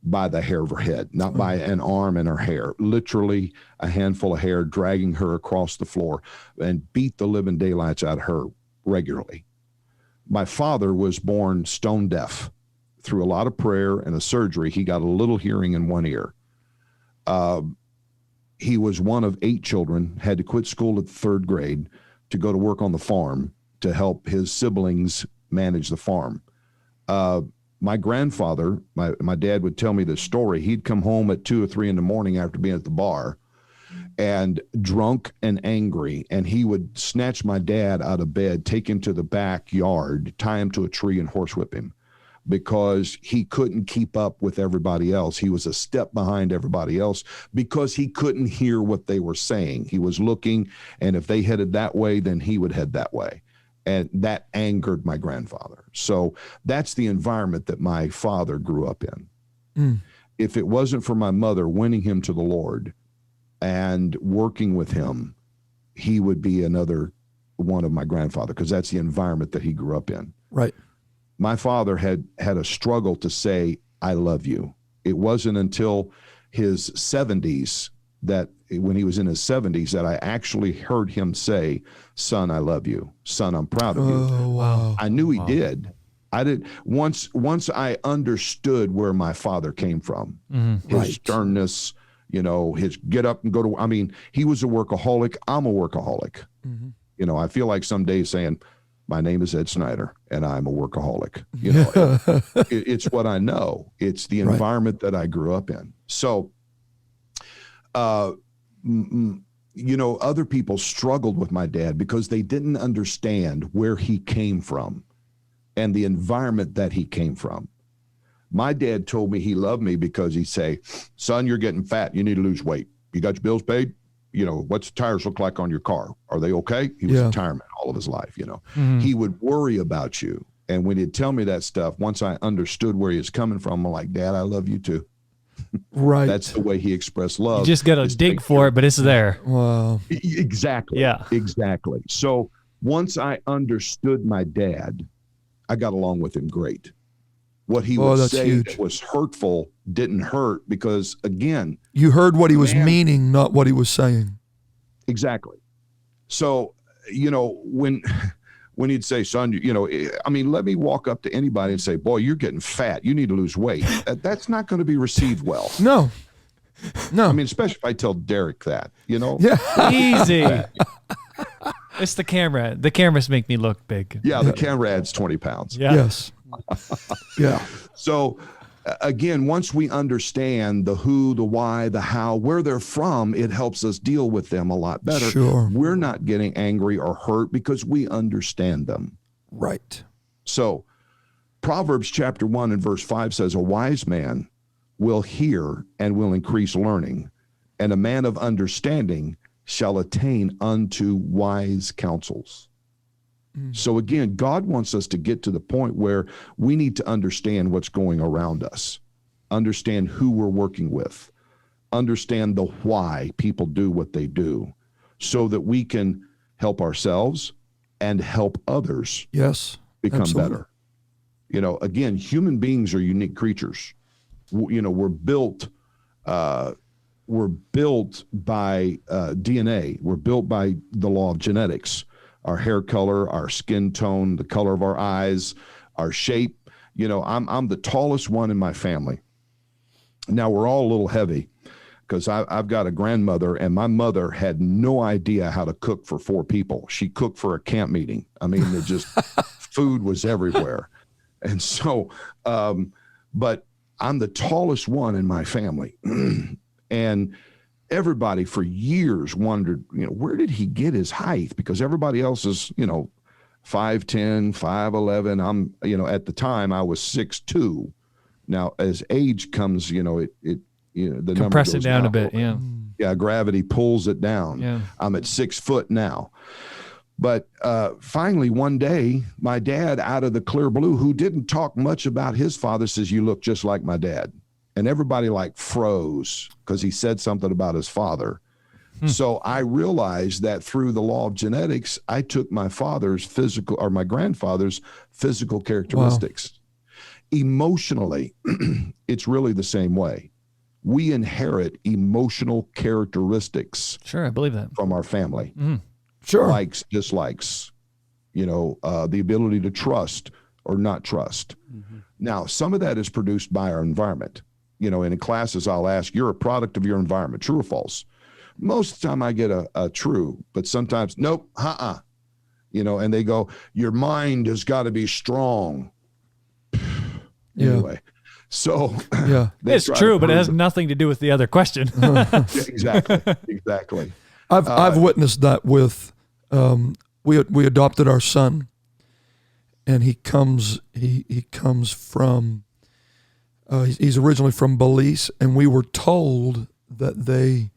by the hair of her head, not by an arm and her hair, literally a handful of hair, dragging her across the floor and beat the living daylights out of her regularly. My father was born stone deaf. Through a lot of prayer and a surgery, he got a little hearing in one ear. He was one of 8 children, had to quit school at the 3rd grade to go to work on the farm to help his siblings manage the farm. My grandfather, my dad would tell me this story. He'd come home at 2 or 3 in the morning after being at the bar and drunk and angry, and he would snatch my dad out of bed, take him to the backyard, tie him to a tree, and horsewhip him. because he couldn't keep up with everybody else. He was a step behind everybody else because he couldn't hear what they were saying. He was looking, and if they headed that way, then he would head that way. And that angered my grandfather. So that's the environment that my father grew up in. If it wasn't for my mother winning him to the Lord and working with him, he would be another one of my grandfather, because that's the environment that he grew up in. Right. My father had a struggle to say, I love you. It wasn't until his 70s that when he was in his 70s that I actually heard him say, son, I love you. Son, I'm proud of you. Oh, wow. I knew he did. I did. Once I understood where my father came from, his sternness, his get up and go to, he was a workaholic. I'm a workaholic. I feel like some days saying, my name is Ed Snyder and I'm a workaholic. It's what I know. It's the environment that I grew up in. So, other people struggled with my dad because they didn't understand where he came from and the environment that he came from. My dad told me he loved me because he'd say, son, you're getting fat. You need to lose weight. You got your bills paid? What's the tires look like on your car? Are they okay? He was a tire man all of his life, He would worry about you. And when he'd tell me that stuff, once I understood where he was coming from, I'm like, Dad, I love you too. Right. That's the way he expressed love. You just got to dig for it, but it's there. Wow. Exactly. Yeah. Exactly. So once I understood my dad, I got along with him great. What he would say that was hurtful didn't hurt because, again, you heard what he was meaning, not what he was saying. Exactly. So, when he'd say, son, let me walk up to anybody and say, boy, you're getting fat. You need to lose weight. That's not going to be received well. No. Especially if I tell Derek that, Yeah. Easy. It's the camera. The cameras make me look big. Yeah, the camera adds 20 pounds. Yeah. Yes. Yeah. So, again, once we understand the who, the why, the how, where they're from, it helps us deal with them a lot better. Sure. We're not getting angry or hurt because we understand them. Right. So, Proverbs chapter 1 and verse 5 says, a wise man will hear and will increase learning, and a man of understanding shall attain unto wise counsels. So again, God wants us to get to the point where we need to understand what's going around us, understand who we're working with, understand the why people do what they do, so that we can help ourselves and help others become better. Again, human beings are unique creatures. We're built by DNA. We're built by the law of genetics. Our hair color, our skin tone, the color of our eyes, our shape. I'm the tallest one in my family. Now, we're all a little heavy because I've got a grandmother, and my mother had no idea how to cook for 4 people. She cooked for a camp meeting. It just, food was everywhere. And so, but I'm the tallest one in my family. And everybody for years wondered, where did he get his height? Because everybody else is, 5'10", 5'11". I'm, at the time I was 6'2". Now, as age comes, the number compress goes it down a bit. Yeah. Yeah. Gravity pulls it down. Yeah. I'm at 6 foot now. But finally, one day, my dad, out of the clear blue, who didn't talk much about his father, says, you look just like my dad. And everybody froze because he said something about his father. So I realized that through the law of genetics, I took my my grandfather's physical characteristics. Wow. Emotionally, it's really the same way. We inherit emotional characteristics. Sure, I believe that. From our family. Sure. Likes, dislikes, the ability to trust or not trust. Now, some of that is produced by our environment. In classes, I'll ask, you're a product of your environment, true or false? Most of the time I get a true, but sometimes, nope, and they go, your mind has got to be strong. Anyway, so it's true, but it has nothing to do with the other question. Exactly. I've witnessed that with, we adopted our son, and he comes from he's originally from Belize, and we were told that they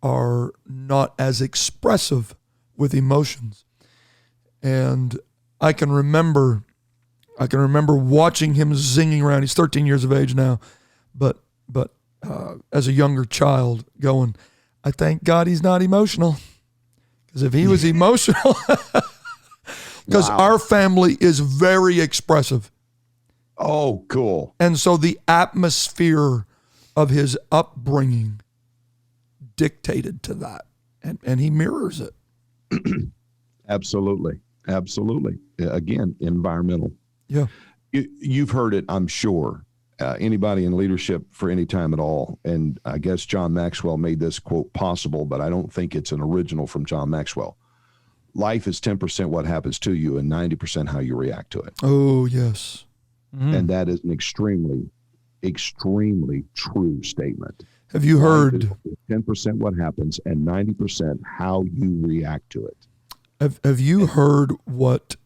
are not as expressive with emotions. And I can remember watching him zinging around. He's 13 years of age now, but as a younger child, going, I thank God he's not emotional, because if he was emotional, because our family is very expressive. Oh, cool. And so the atmosphere of his upbringing dictated to that, and he mirrors it. Absolutely. Again, environmental. Yeah. You've heard it, I'm sure. Anybody in leadership for any time at all, and I guess John Maxwell made this quote possible, but I don't think it's an original from John Maxwell. Life is 10% what happens to you and 90% how you react to it. Oh, yes. And that is an extremely, extremely true statement. Have you heard 10% what happens and 90% how you react to it? Have you heard what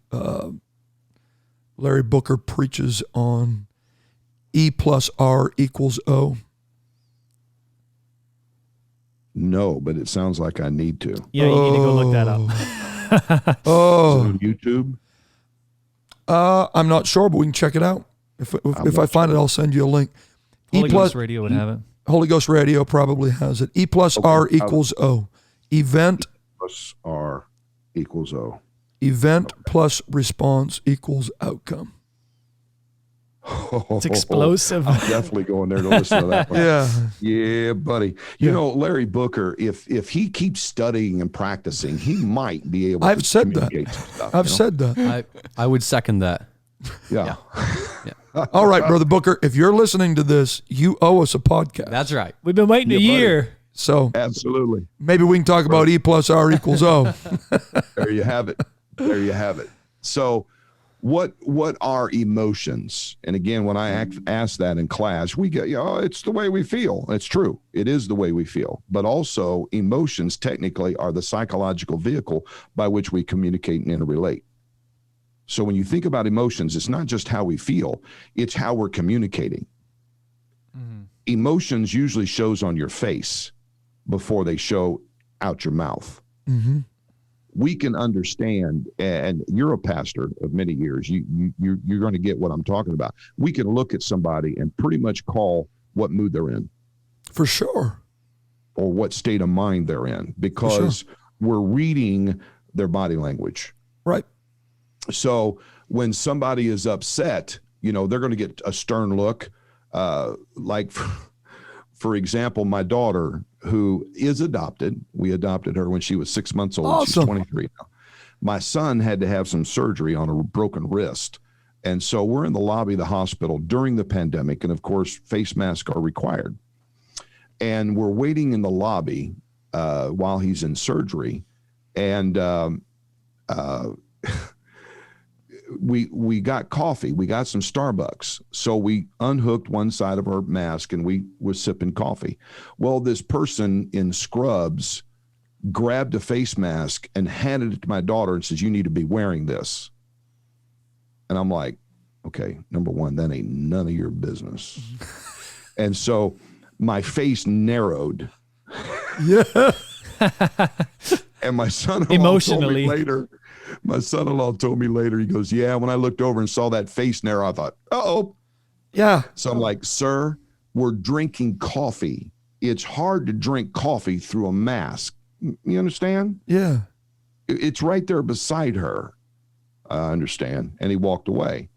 Larry Booker preaches on E plus R equals O? No, but it sounds like I need to. Yeah, you need to go look that up. Is it on YouTube? I'm not sure, but we can check it out. If I find it, I'll send you a link. Holy Ghost Radio would have it. Holy Ghost Radio probably has it. E plus R equals O. Event Plus R equals O. Event plus response equals outcome. It's explosive. I'm definitely going there to listen to that one. Yeah, buddy. You know, Larry Booker, if he keeps studying and practicing, he might be able to communicate some stuff. I've said that. I would second that. Yeah. All right, Brother Booker, if you're listening to this, you owe us a podcast. That's right. We've been waiting a year. So Absolutely. maybe we can talk about E plus R equals O. There you have it. So what are emotions? And again, when I ask that in class, we get, it's the way we feel. It's true. It is the way we feel. But also emotions technically are the psychological vehicle by which we communicate and interrelate. So when you think about emotions, it's not just how we feel, it's how we're communicating. Mm-hmm. Emotions usually shows on your face before they show out your mouth. Mm-hmm. We can understand, and you're a pastor of many years, you're going to get what I'm talking about. We can look at somebody and pretty much call what mood they're in. For sure. Or what state of mind they're in, because we're reading their body language. Right. So when somebody is upset, they're going to get a stern look. Like, for example, my daughter, who is adopted, we adopted her when she was 6 months old. Awesome. She's 23 now. My son had to have some surgery on a broken wrist. And so we're in the lobby of the hospital during the pandemic. And of course, face masks are required. And we're waiting in the lobby while he's in surgery. And we got coffee. We got some Starbucks. So we unhooked one side of her mask and we was sipping coffee. Well, this person in scrubs grabbed a face mask and handed it to my daughter and says, "You need to be wearing this." And I'm like, okay, number one, that ain't none of your business. And so my face narrowed. Yeah. And my son-in-law Emotionally. told me later, he goes, "Yeah, when I looked over and saw that face narrow, I thought, uh-oh." Yeah. So I'm like, "Sir, we're drinking coffee. It's hard to drink coffee through a mask." You understand? Yeah. It's right there beside her. I understand. And he walked away.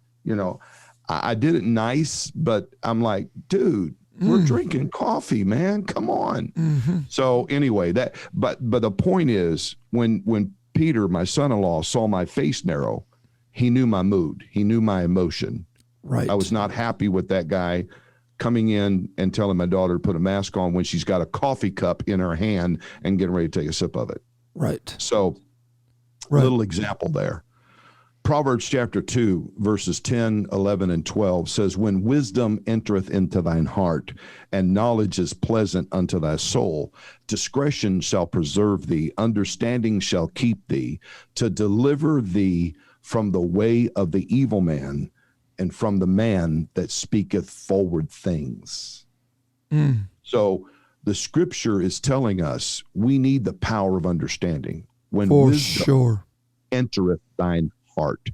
I did it nice, but I'm like, dude, we're drinking coffee, man. Come on. Mm-hmm. So anyway, but the point is, when Peter, my son-in-law, saw my face narrow, he knew my mood. He knew my emotion. Right. I was not happy with that guy coming in and telling my daughter to put a mask on when she's got a coffee cup in her hand and getting ready to take a sip of it. Right. So little example there. Proverbs chapter 2, verses 10, 11, and 12 says, "When wisdom entereth into thine heart, and knowledge is pleasant unto thy soul, discretion shall preserve thee, understanding shall keep thee, to deliver thee from the way of the evil man and from the man that speaketh forward things. So the scripture is telling us we need the power of understanding. When For wisdom sure. entereth thine heart.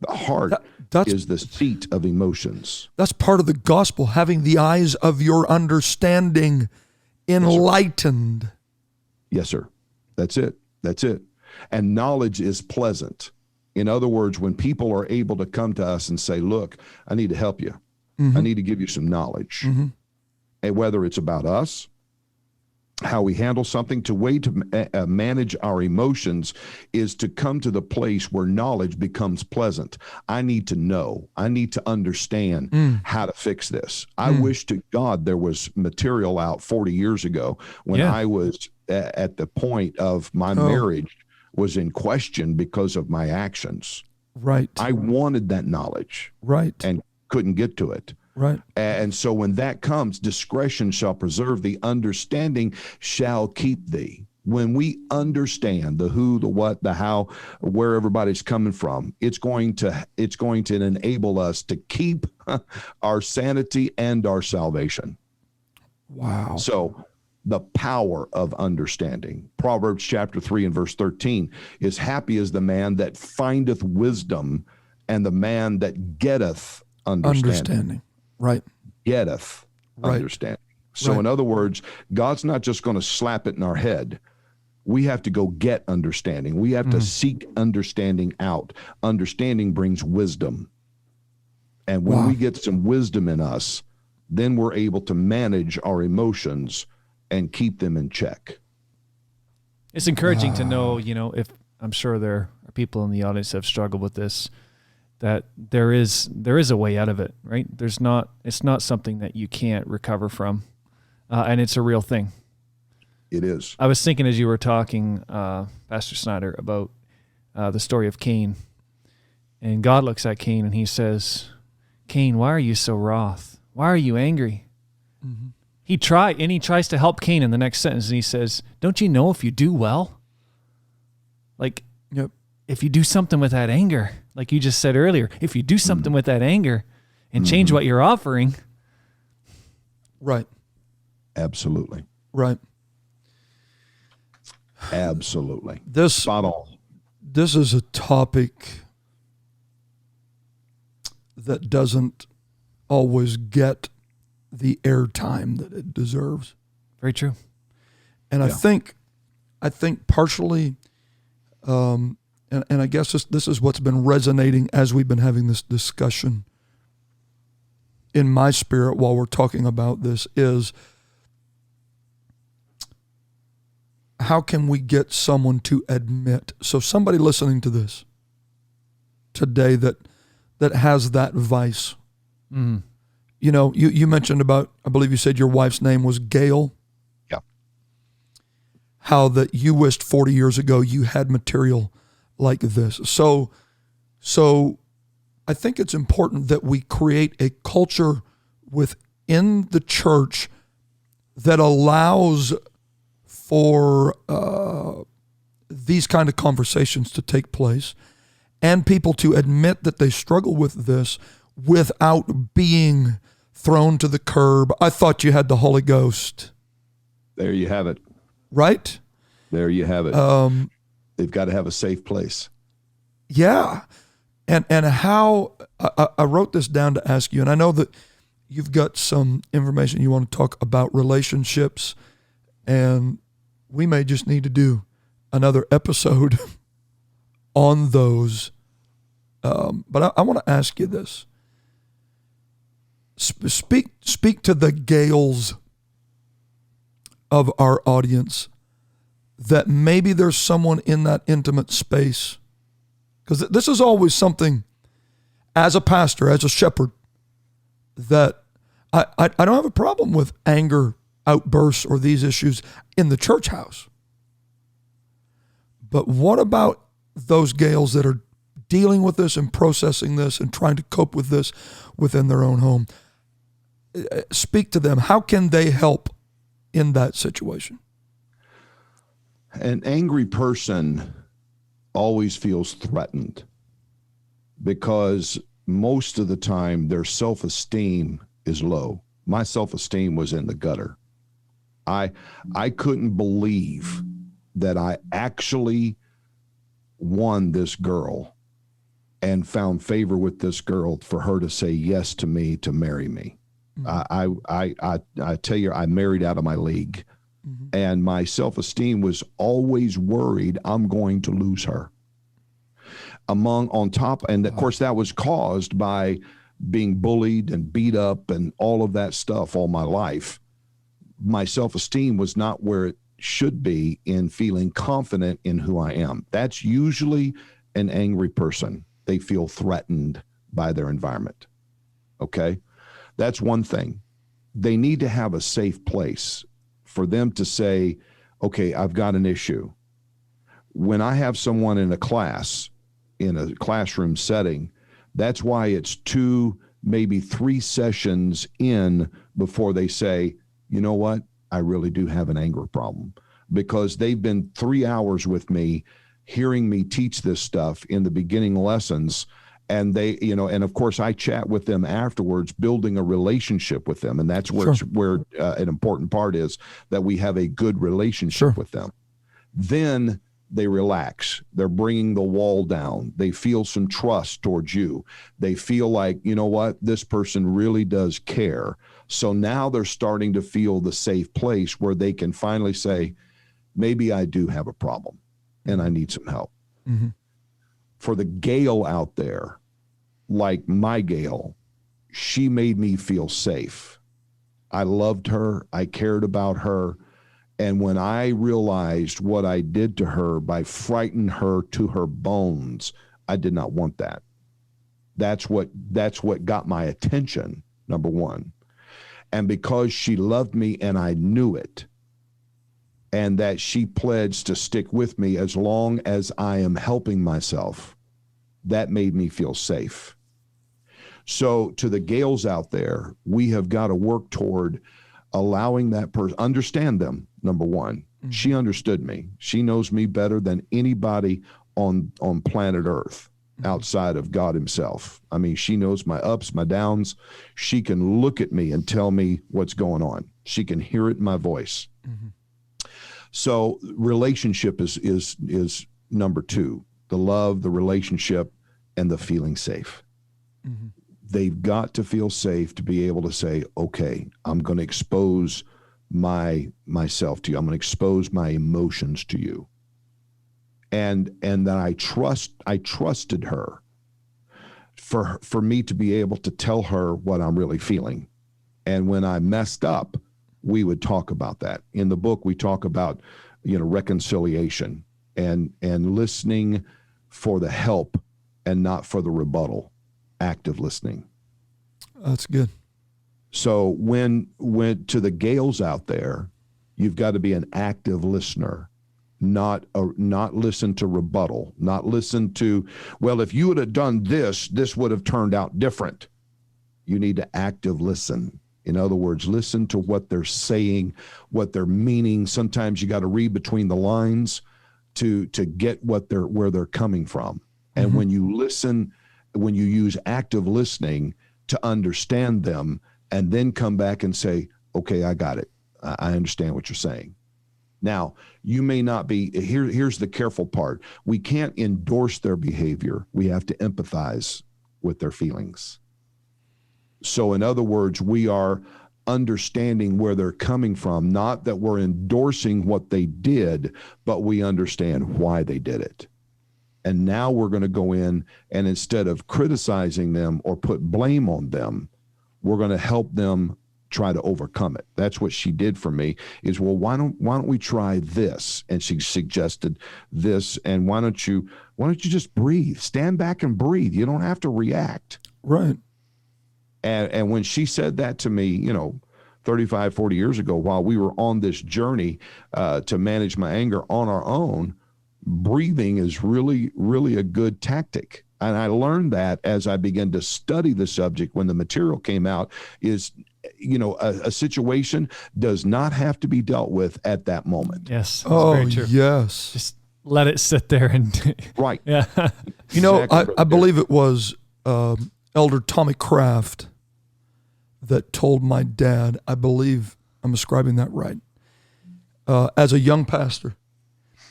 The heart is the seat of emotions. That's part of the gospel, having the eyes of your understanding enlightened. Yes, sir. That's it. That's it. And knowledge is pleasant. In other words, when people are able to come to us and say, look, I need to help you. I need to give you some knowledge. And whether it's about us, how we handle something, to way to manage our emotions is to come to the place where knowledge becomes pleasant. I need to know. I need to understand how to fix this. I wish to God there was material out 40 years ago when I was at the point of my marriage was in question because of my actions. Right. I wanted that knowledge. Right. And couldn't get to it. Right. And so when that comes, discretion shall preserve thee, understanding shall keep thee. When we understand the who, the what, the how, where everybody's coming from, it's going to enable us to keep our sanity and our salvation. Wow. So the power of understanding. Proverbs chapter 3 and verse 13 is happy is the man that findeth wisdom and the man that getteth understanding. Right. Getteth understanding. So in other words, God's not just going to slap it in our head. We have to go get understanding. We have to seek understanding out. Understanding brings wisdom. And when we get some wisdom in us, then we're able to manage our emotions and keep them in check. It's encouraging to know, if I'm sure there are people in the audience that have struggled with this, that there is a way out of it, right? It's not something that you can't recover from, and it's a real thing. It is. I was thinking as you were talking, Pastor Snyder, about the story of Cain, and God looks at Cain and he says, "Cain, why are you so wroth? Why are you angry?" He tries to help Cain in the next sentence, and he says, "Don't you know if you do well? Like, if you do something with that anger, like you just said earlier, if you do something with that anger and change what you're offering." Right. Absolutely. Right. Absolutely. Spot on. This is a topic that doesn't always get the airtime that it deserves. Very true. And I think partially, and I guess this is what's been resonating as we've been having this discussion in my spirit while we're talking about this, is how can we get someone to admit? So somebody listening to this today that has that vice. You mentioned about, I believe you said your wife's name was Gail. Yeah. How that you wished 40 years ago you had material like this. So I think it's important that we create a culture within the church that allows for these kind of conversations to take place and people to admit that they struggle with this without being thrown to the curb. I thought you had the Holy Ghost. There you have it. Right? There you have it. They've got to have a safe place. Yeah. And how, I wrote this down to ask you, and I know that you've got some information you want to talk about relationships, and we may just need to do another episode on those. But I want to ask you this. Speak to the Gails of our audience that maybe there's someone in that intimate space. Because this is always something, as a pastor, as a shepherd, that I don't have a problem with anger outbursts or these issues in the church house. But what about those Gails that are dealing with this and processing this and trying to cope with this within their own home? Speak to them. How can they help in that situation? An angry person always feels threatened because most of the time their self-esteem is low. My self-esteem was in the gutter. I couldn't believe that I actually won this girl and found favor with this girl for her to say yes to me, to marry me. I tell you, I married out of my league. And my self-esteem was always worried I'm going to lose her. On top, and of course that was caused by being bullied and beat up and all of that stuff all my life. My self-esteem was not where it should be in feeling confident in who I am. That's usually an angry person. They feel threatened by their environment. Okay? That's one thing. They need to have a safe place for them to say, okay, I've got an issue. When I have someone in a class, in a classroom setting, that's why it's 2, maybe 3 sessions in before they say, you know what, I really do have an anger problem, because they've been 3 hours with me hearing me teach this stuff in the beginning lessons. And they, and of course I chat with them afterwards, building a relationship with them. And that's where, where an important part is, that we have a good relationship with them. Then they relax. They're bringing the wall down. They feel some trust towards you. They feel like, you know what, this person really does care. So now they're starting to feel the safe place where they can finally say, maybe I do have a problem and I need some help. Mm-hmm. For the Gail out there, like my Gail, she made me feel safe. I loved her. I cared about her. And when I realized what I did to her by frightening her to her bones, I did not want that. That's what got my attention, number one. And because she loved me and I knew it, and that she pledged to stick with me as long as I am helping myself, that made me feel safe. So to the Gails out there, we have got to work toward allowing that person, understand them, number one. Mm-hmm. She understood me. She knows me better than anybody on planet Earth outside of God himself. I mean, she knows my ups, my downs. She can look at me and tell me what's going on. She can hear it in my voice. Mm-hmm. So relationship is number 2, the love, the relationship, and the feeling safe. Mm-hmm. They've got to feel safe to be able to say, okay, I'm going to expose myself to you. I'm going to expose my emotions to you. And that I trusted her for me to be able to tell her what I'm really feeling. And when I messed up, we would talk about that. In the book, we talk about, reconciliation and listening for the help and not for the rebuttal, active listening. That's good. So when to the Gails out there, you've got to be an active listener, not listen to rebuttal, not listen to, well, if you would have done this would have turned out different. You need to active listen. In other words, listen to what they're saying, what they're meaning. Sometimes you got to read between the lines to get where they're coming from. And when you listen, when you use active listening to understand them, and then come back and say, okay, I got it. I understand what you're saying. Now, you may not be, here's the careful part. We can't endorse their behavior. We have to empathize with their feelings. So in other words, we are understanding where they're coming from, not that we're endorsing what they did, but we understand why they did it. And now we're going to go in, and instead of criticizing them or put blame on them, we're going to help them try to overcome it. That's what she did for me, is, well, why don't we try this? And she suggested this. And why don't you just breathe, stand back and breathe. You don't have to react. Right. And when she said that to me, 35, 40 years ago, while we were on this journey to manage my anger on our own, breathing is really, really a good tactic. And I learned that as I began to study the subject when the material came out, is, a situation does not have to be dealt with at that moment. Yes. Oh, very true. yes. Just let it sit there and Right. yeah. You know, Exactly. I believe it was Elder Tommy Kraft that told my dad, I believe I'm ascribing that right, as a young pastor.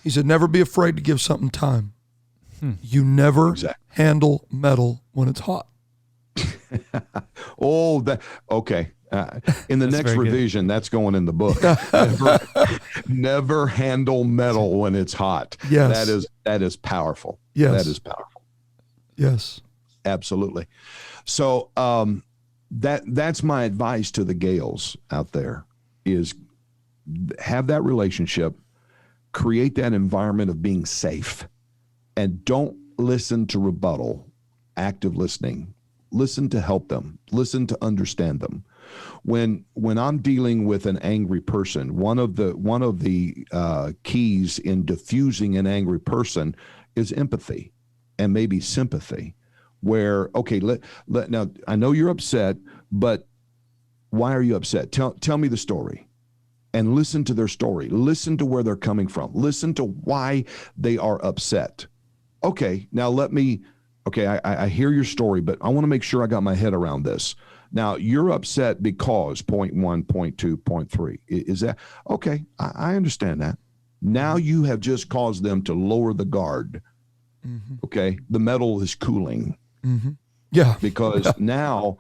He said, never be afraid to give something time. You never Exactly. handle metal when it's hot. Oh, okay. In the That's next very good. revision, that's going in the book. Never handle metal when it's hot. Yes. That is powerful. Yes. That is powerful. Yes. Absolutely. So that's my advice to the Gales out there is have that relationship, create that environment of being safe, and don't listen to rebuttal, active listening. Listen to help them. Listen to understand them. When I'm dealing with an angry person, one of the keys in diffusing an angry person is empathy and maybe sympathy. Where, okay, now I know you're upset, but why are you upset? Tell me the story, and listen to their story. Listen to where they're coming from. Listen to why they are upset. Okay, now I hear your story, but I want to make sure I got my head around this. Now, you're upset because point 1, point 2, point 3. Is that okay? I understand that. Now you have just caused them to lower the guard. Mm-hmm. Okay, the metal is cooling. Mm-hmm. Yeah. Because now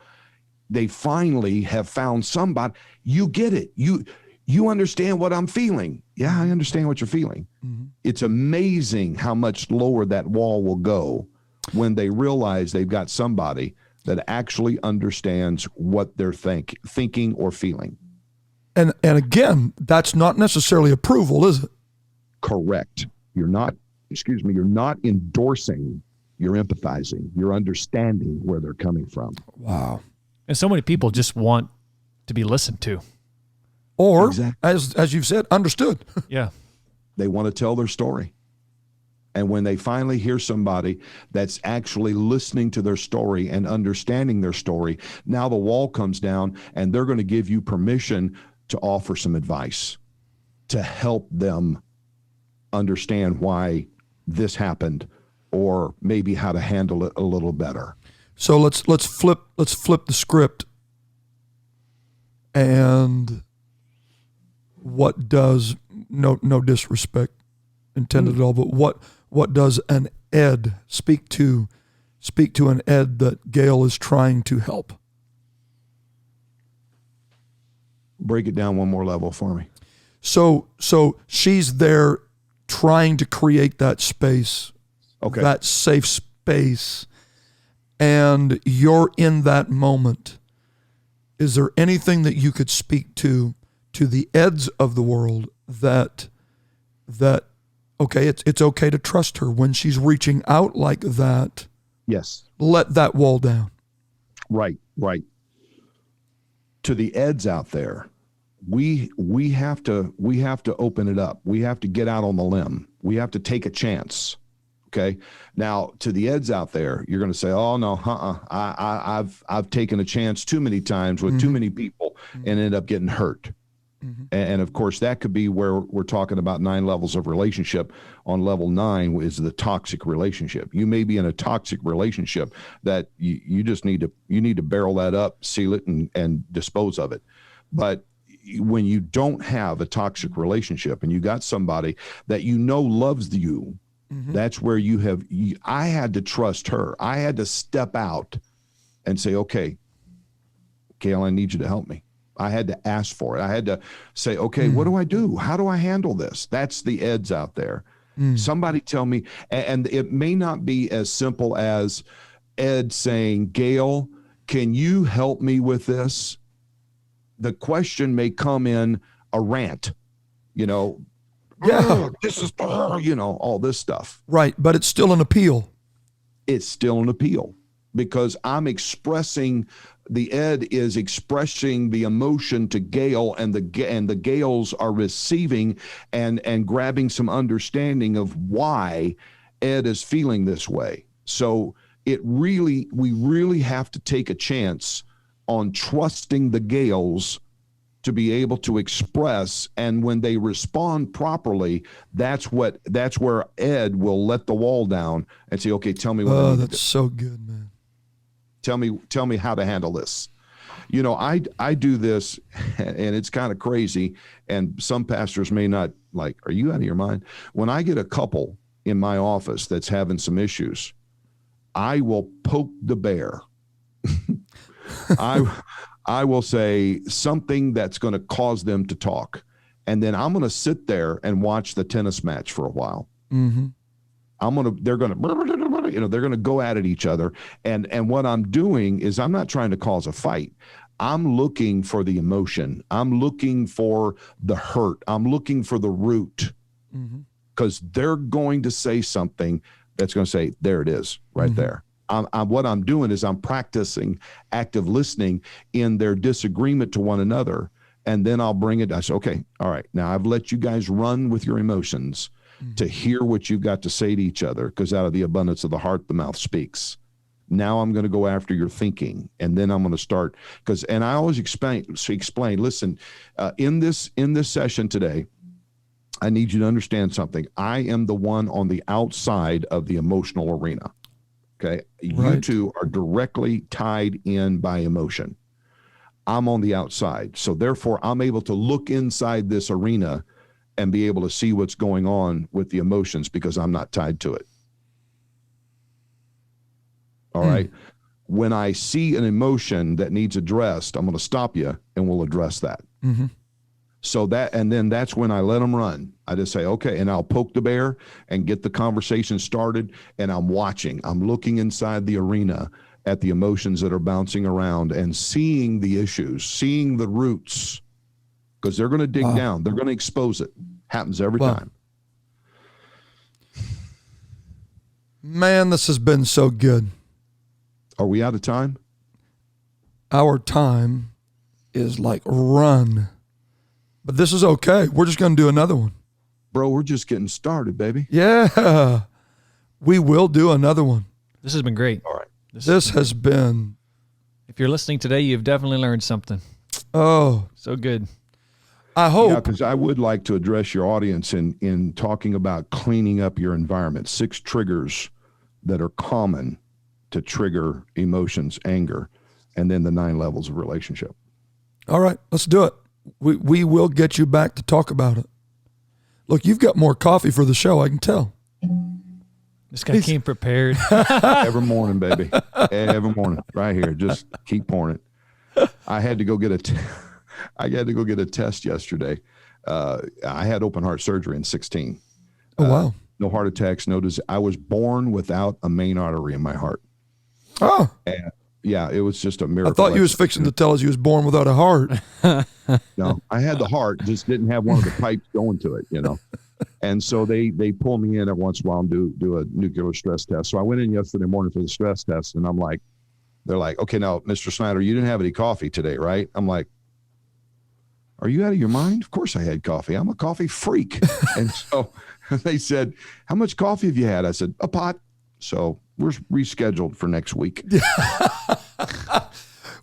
they finally have found somebody. You get it. You understand what I'm feeling. Yeah, I understand what you're feeling. Mm-hmm. It's amazing how much lower that wall will go when they realize they've got somebody that actually understands what they're thinking or feeling. And again, that's not necessarily approval, is it? Correct. You're not endorsing, you're empathizing, you're understanding where they're coming from. Wow. And so many people just want to be listened to. Or, Exactly. as you've said, understood. Yeah. They want to tell their story. And when they finally hear somebody that's actually listening to their story and understanding their story, now the wall comes down and they're going to give you permission to offer some advice to help them understand why this happened or maybe how to handle it a little better. So let's flip the script. And what does no disrespect intended at all, but what does an Ed speak to an Ed that Gail is trying to help? Break it down one more level for me. So she's there trying to create that space, Okay. that safe space, and you're in that moment. Is there anything that you could speak to the Eds of the world that okay, it's okay to trust her when she's reaching out like that? Yes. Let that wall down. Right. To the Eds out there, we have to open it up. We have to get out on the limb. We have to take a chance. Okay. Now, to the Eds out there, you're going to say, "Oh no, I've taken a chance too many times with too many people and ended up getting hurt." Mm-hmm. And of course, that could be where we're talking about 9 levels of relationship. On level 9 is the toxic relationship. You may be in a toxic relationship that you just need to barrel that up, seal it, and dispose of it. But when you don't have a toxic relationship and you got somebody that loves you, that's where I had to trust her. I had to step out and say, "Okay, Gail, I need you to help me." I had to ask for it. I had to say, "Okay, what do I do? How do I handle this?" That's the Eds out there. Somebody tell me, and it may not be as simple as Ed saying, "Gail, can you help me with this?" The question may come in a rant, Yeah. this is, all this stuff. Right, but it's still an appeal. It's still an appeal because the Ed is expressing the emotion to Gail, and the Gales are receiving and grabbing some understanding of why Ed is feeling this way. So we really have to take a chance on trusting the Gales to be able to express. And when they respond properly, that's where Ed will let the wall down and say, okay, tell me what I need to do. That's so good, man. Tell me how to handle this. I do this, and it's kind of crazy, and some pastors may not like, are you out of your mind? When I get a couple in my office that's having some issues, I will poke the bear. I will say something that's going to cause them to talk, and then I'm going to sit there and watch the tennis match for a while. Mm-hmm. They're going to go at each other. And what I'm doing is I'm not trying to cause a fight. I'm looking for the emotion. I'm looking for the hurt. I'm looking for the root, because they're going to say something that's going to say, there it is right there. What I'm doing is I'm practicing active listening in their disagreement to one another. And then I'll bring it. I say, okay, all right. Now I've let you guys run with your emotions to hear what you've got to say to each other, because out of the abundance of the heart, the mouth speaks. Now I'm going to go after your thinking, and then I'm going to start, and I always explain, listen, in this session today, I need you to understand something. I am the one on the outside of the emotional arena. Okay. Right. You two are directly tied in by emotion. I'm on the outside. So therefore I'm able to look inside this arena and be able to see what's going on with the emotions, because I'm not tied to it. All right. When I see an emotion that needs addressed, I'm going to stop you and we'll address that. So and then that's when I let them run. I just say, okay, and I'll poke the bear and get the conversation started. And I'm watching, I'm looking inside the arena at the emotions that are bouncing around and seeing the issues, seeing the roots, because they're going to dig down. They're going to expose it. Happens every time. Man, this has been so good. Are we out of time? Our time is like run. But this is okay. We're just going to do another one. Bro, we're just getting started, baby. Yeah. We will do another one. This has been great. All right. This has been. If you're listening today, you've definitely learned something. Oh. So good. I hope. Yeah, because I would like to address your audience in talking about cleaning up your environment. 6 triggers that are common to trigger emotions, anger, and then the 9 levels of relationship. All right, let's do it. We will get you back to talk about it. Look, you've got more coffee for the show, I can tell. This guy came prepared. Every morning, baby. Every morning, right here. Just keep pouring it. I had to go get a test yesterday. I had open heart surgery in 16. Oh, wow. No heart attacks, no disease. I was born without a main artery in my heart. Oh. And yeah, it was just a miracle. I thought you was fixing to tell us you was born without a heart. No, I had the heart, just didn't have one of the pipes going to it, And so they pull me in every once in a while and do a nuclear stress test. So I went in yesterday morning for the stress test, and they're like, okay, now, Mr. Snyder, you didn't have any coffee today, right? I'm like, are you out of your mind? Of course I had coffee. I'm a coffee freak. And so they said, how much coffee have you had? I said, a pot. So we're rescheduled for next week.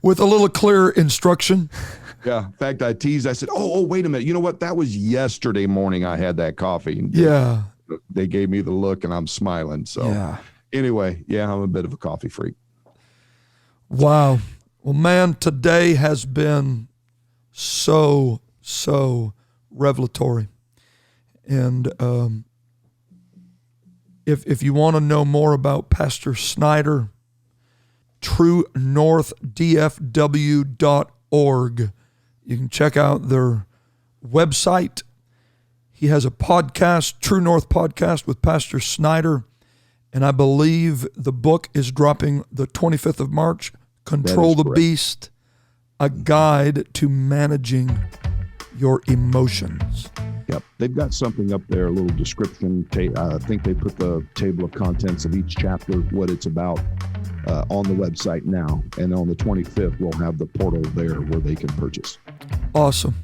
With a little clear instruction. Yeah. In fact, I teased. I said, oh, wait a minute. You know what? That was yesterday morning I had that coffee. And yeah. They gave me the look, and I'm smiling. So anyway, yeah, I'm a bit of a coffee freak. Wow. Well, man, today has been so revelatory. And if you want to know more about Pastor Snyder, truenorthdfw.org. You can check out their website. He has a podcast, True North Podcast with Pastor Snyder. And I believe the book is dropping the 25th of March, Control the Beast, a guide to managing your emotions. Yep. They've got something up there, a little description. I think they put the table of contents of each chapter, what it's about, on the website now. And on the 25th, we'll have the portal there where they can purchase. Awesome.